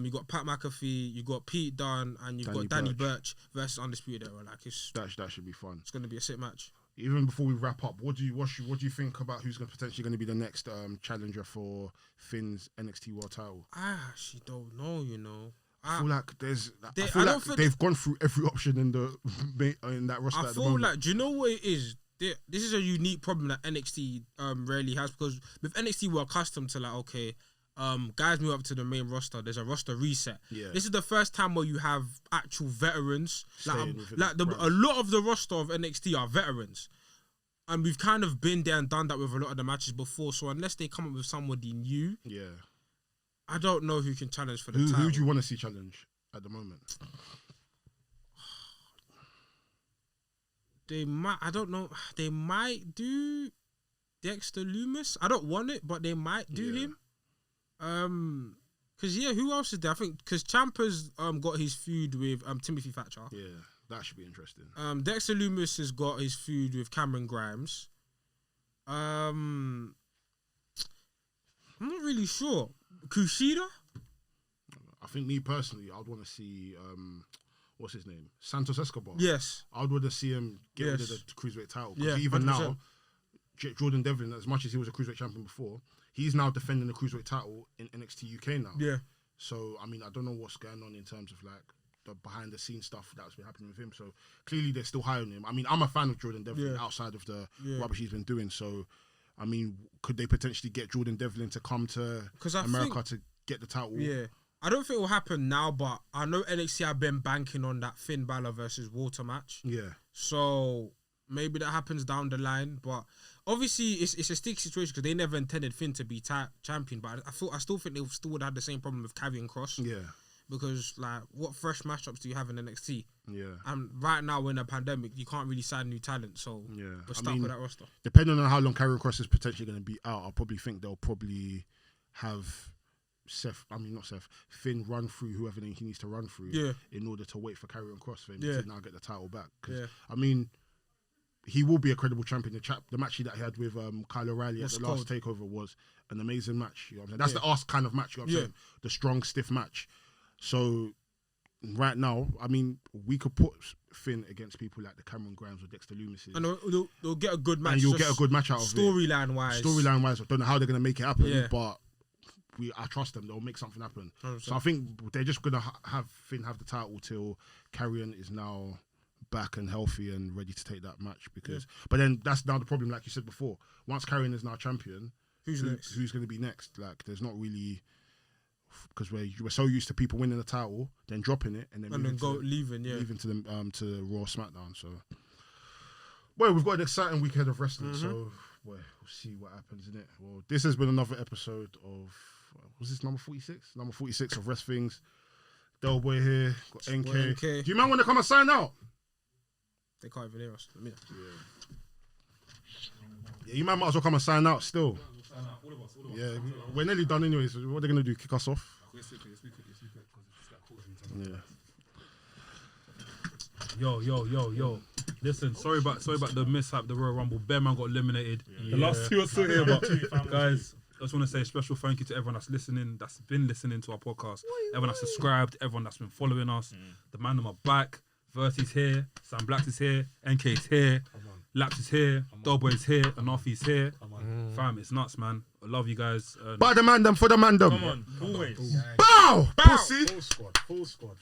you got Pat McAfee, you got Pete Dunne, and you've got Danny Burch versus Undisputed Era. Like that should be fun. It's going to be a sick match. Even before we wrap up, what do you think about who's potentially going to be the next challenger for Finn's NXT World Title? I actually don't know. You know. I feel like they've gone through every option in that roster. I feel like, do you know what it is? This is a unique problem that NXT rarely has, because with NXT we're accustomed to, like, okay, guys move up to the main roster. There's a roster reset. Yeah. This is the first time where you have actual veterans. A lot of the roster of NXT are veterans, and we've kind of been there and done that with a lot of the matches before. So unless they come up with somebody new, I don't know who can challenge for the title. Who do you want to see challenge at the moment? They might. I don't know. They might do Dexter Lumis. I don't want it, but they might do him. Because who else is there? I think because Ciampa's got his feud with Timothy Thatcher. Yeah, that should be interesting. Dexter Lumis has got his feud with Cameron Grimes. I'm not really sure. Kushida? I think me personally, I'd want to see what's his name? Santos Escobar. Yes. I'd want to see him get rid of the cruiserweight title. Because even 100%. Now, Jordan Devlin, as much as he was a cruiserweight champion before, he's now defending the cruiserweight title in NXT UK now. Yeah. So I mean, I don't know what's going on in terms of like the behind the scenes stuff that's been happening with him. So clearly they're still high on him. I mean, I'm a fan of Jordan Devlin outside of the rubbish he's been doing. So I mean, could they potentially get Jordan Devlin to come to America to get the title? Yeah. I don't think it will happen now, but I know NXT have been banking on that Finn Balor versus Walter match. Yeah. So maybe that happens down the line, but obviously it's a sticky situation because they never intended Finn to be champion. But I still think they still would have the same problem with Karrion Kross. Yeah. Because like, what fresh matchups do you have in NXT? Yeah. And right now we're in a pandemic, you can't really sign new talent, so we're stuck with that roster. Depending on how long Karrion Kross is potentially going to be out, I probably think they'll probably have Finn run through whoever he needs to run through in order to wait for Karrion Kross for him to now get the title back. I mean, he will be a credible champion. The match that he had with Kyle O'Reilly at the last takeover was an amazing match. You know what I'm saying? That's the ask kind of match, you know what I'm saying? The strong, stiff match. So right now, I mean, we could put Finn against people like the Cameron Grimes or Dexter Lumis. And they'll get a good match. And you'll get a good match out of it. Storyline wise, I don't know how they're going to make it happen, but I trust them. They'll make something happen. 100%. So I think they're just going to have Finn have the title till Karrion is now back and healthy and ready to take that match. But then that's now the problem, like you said before. Once Karrion is now champion, who's going to be next? Like, there's not really, because we're so used to people winning the title, then dropping it, and then leaving to them to Raw, SmackDown. So, well, we've got an exciting weekend of wrestling. So we'll see what happens in it. Well, this has been another episode of. Was this number 46? Number 46 of WRESTHINGS. Delboy here. Got NK. Do you man want to come and sign out? They can't even hear us. Yeah, you man might as well come and sign out still. Yeah, we're nearly done anyways. What are they going to do? Kick us off? Yeah. Yo. Listen, sorry about the mishap, the Royal Rumble. Bearman got eliminated. The last two are still here, but guys, I just want to say a special thank you to everyone that's listening, that's been listening to our podcast, everyone that's subscribed, everyone that's been following us. The man on my back, VRSY's here, Sam Blackz is here, NK's here, Laps is here, Delboy is here, Anafi's here. Fam, it's nuts, man. I love you guys. By the mandem, for the mandem. Come on, always. Bow! Pussy! Full squad.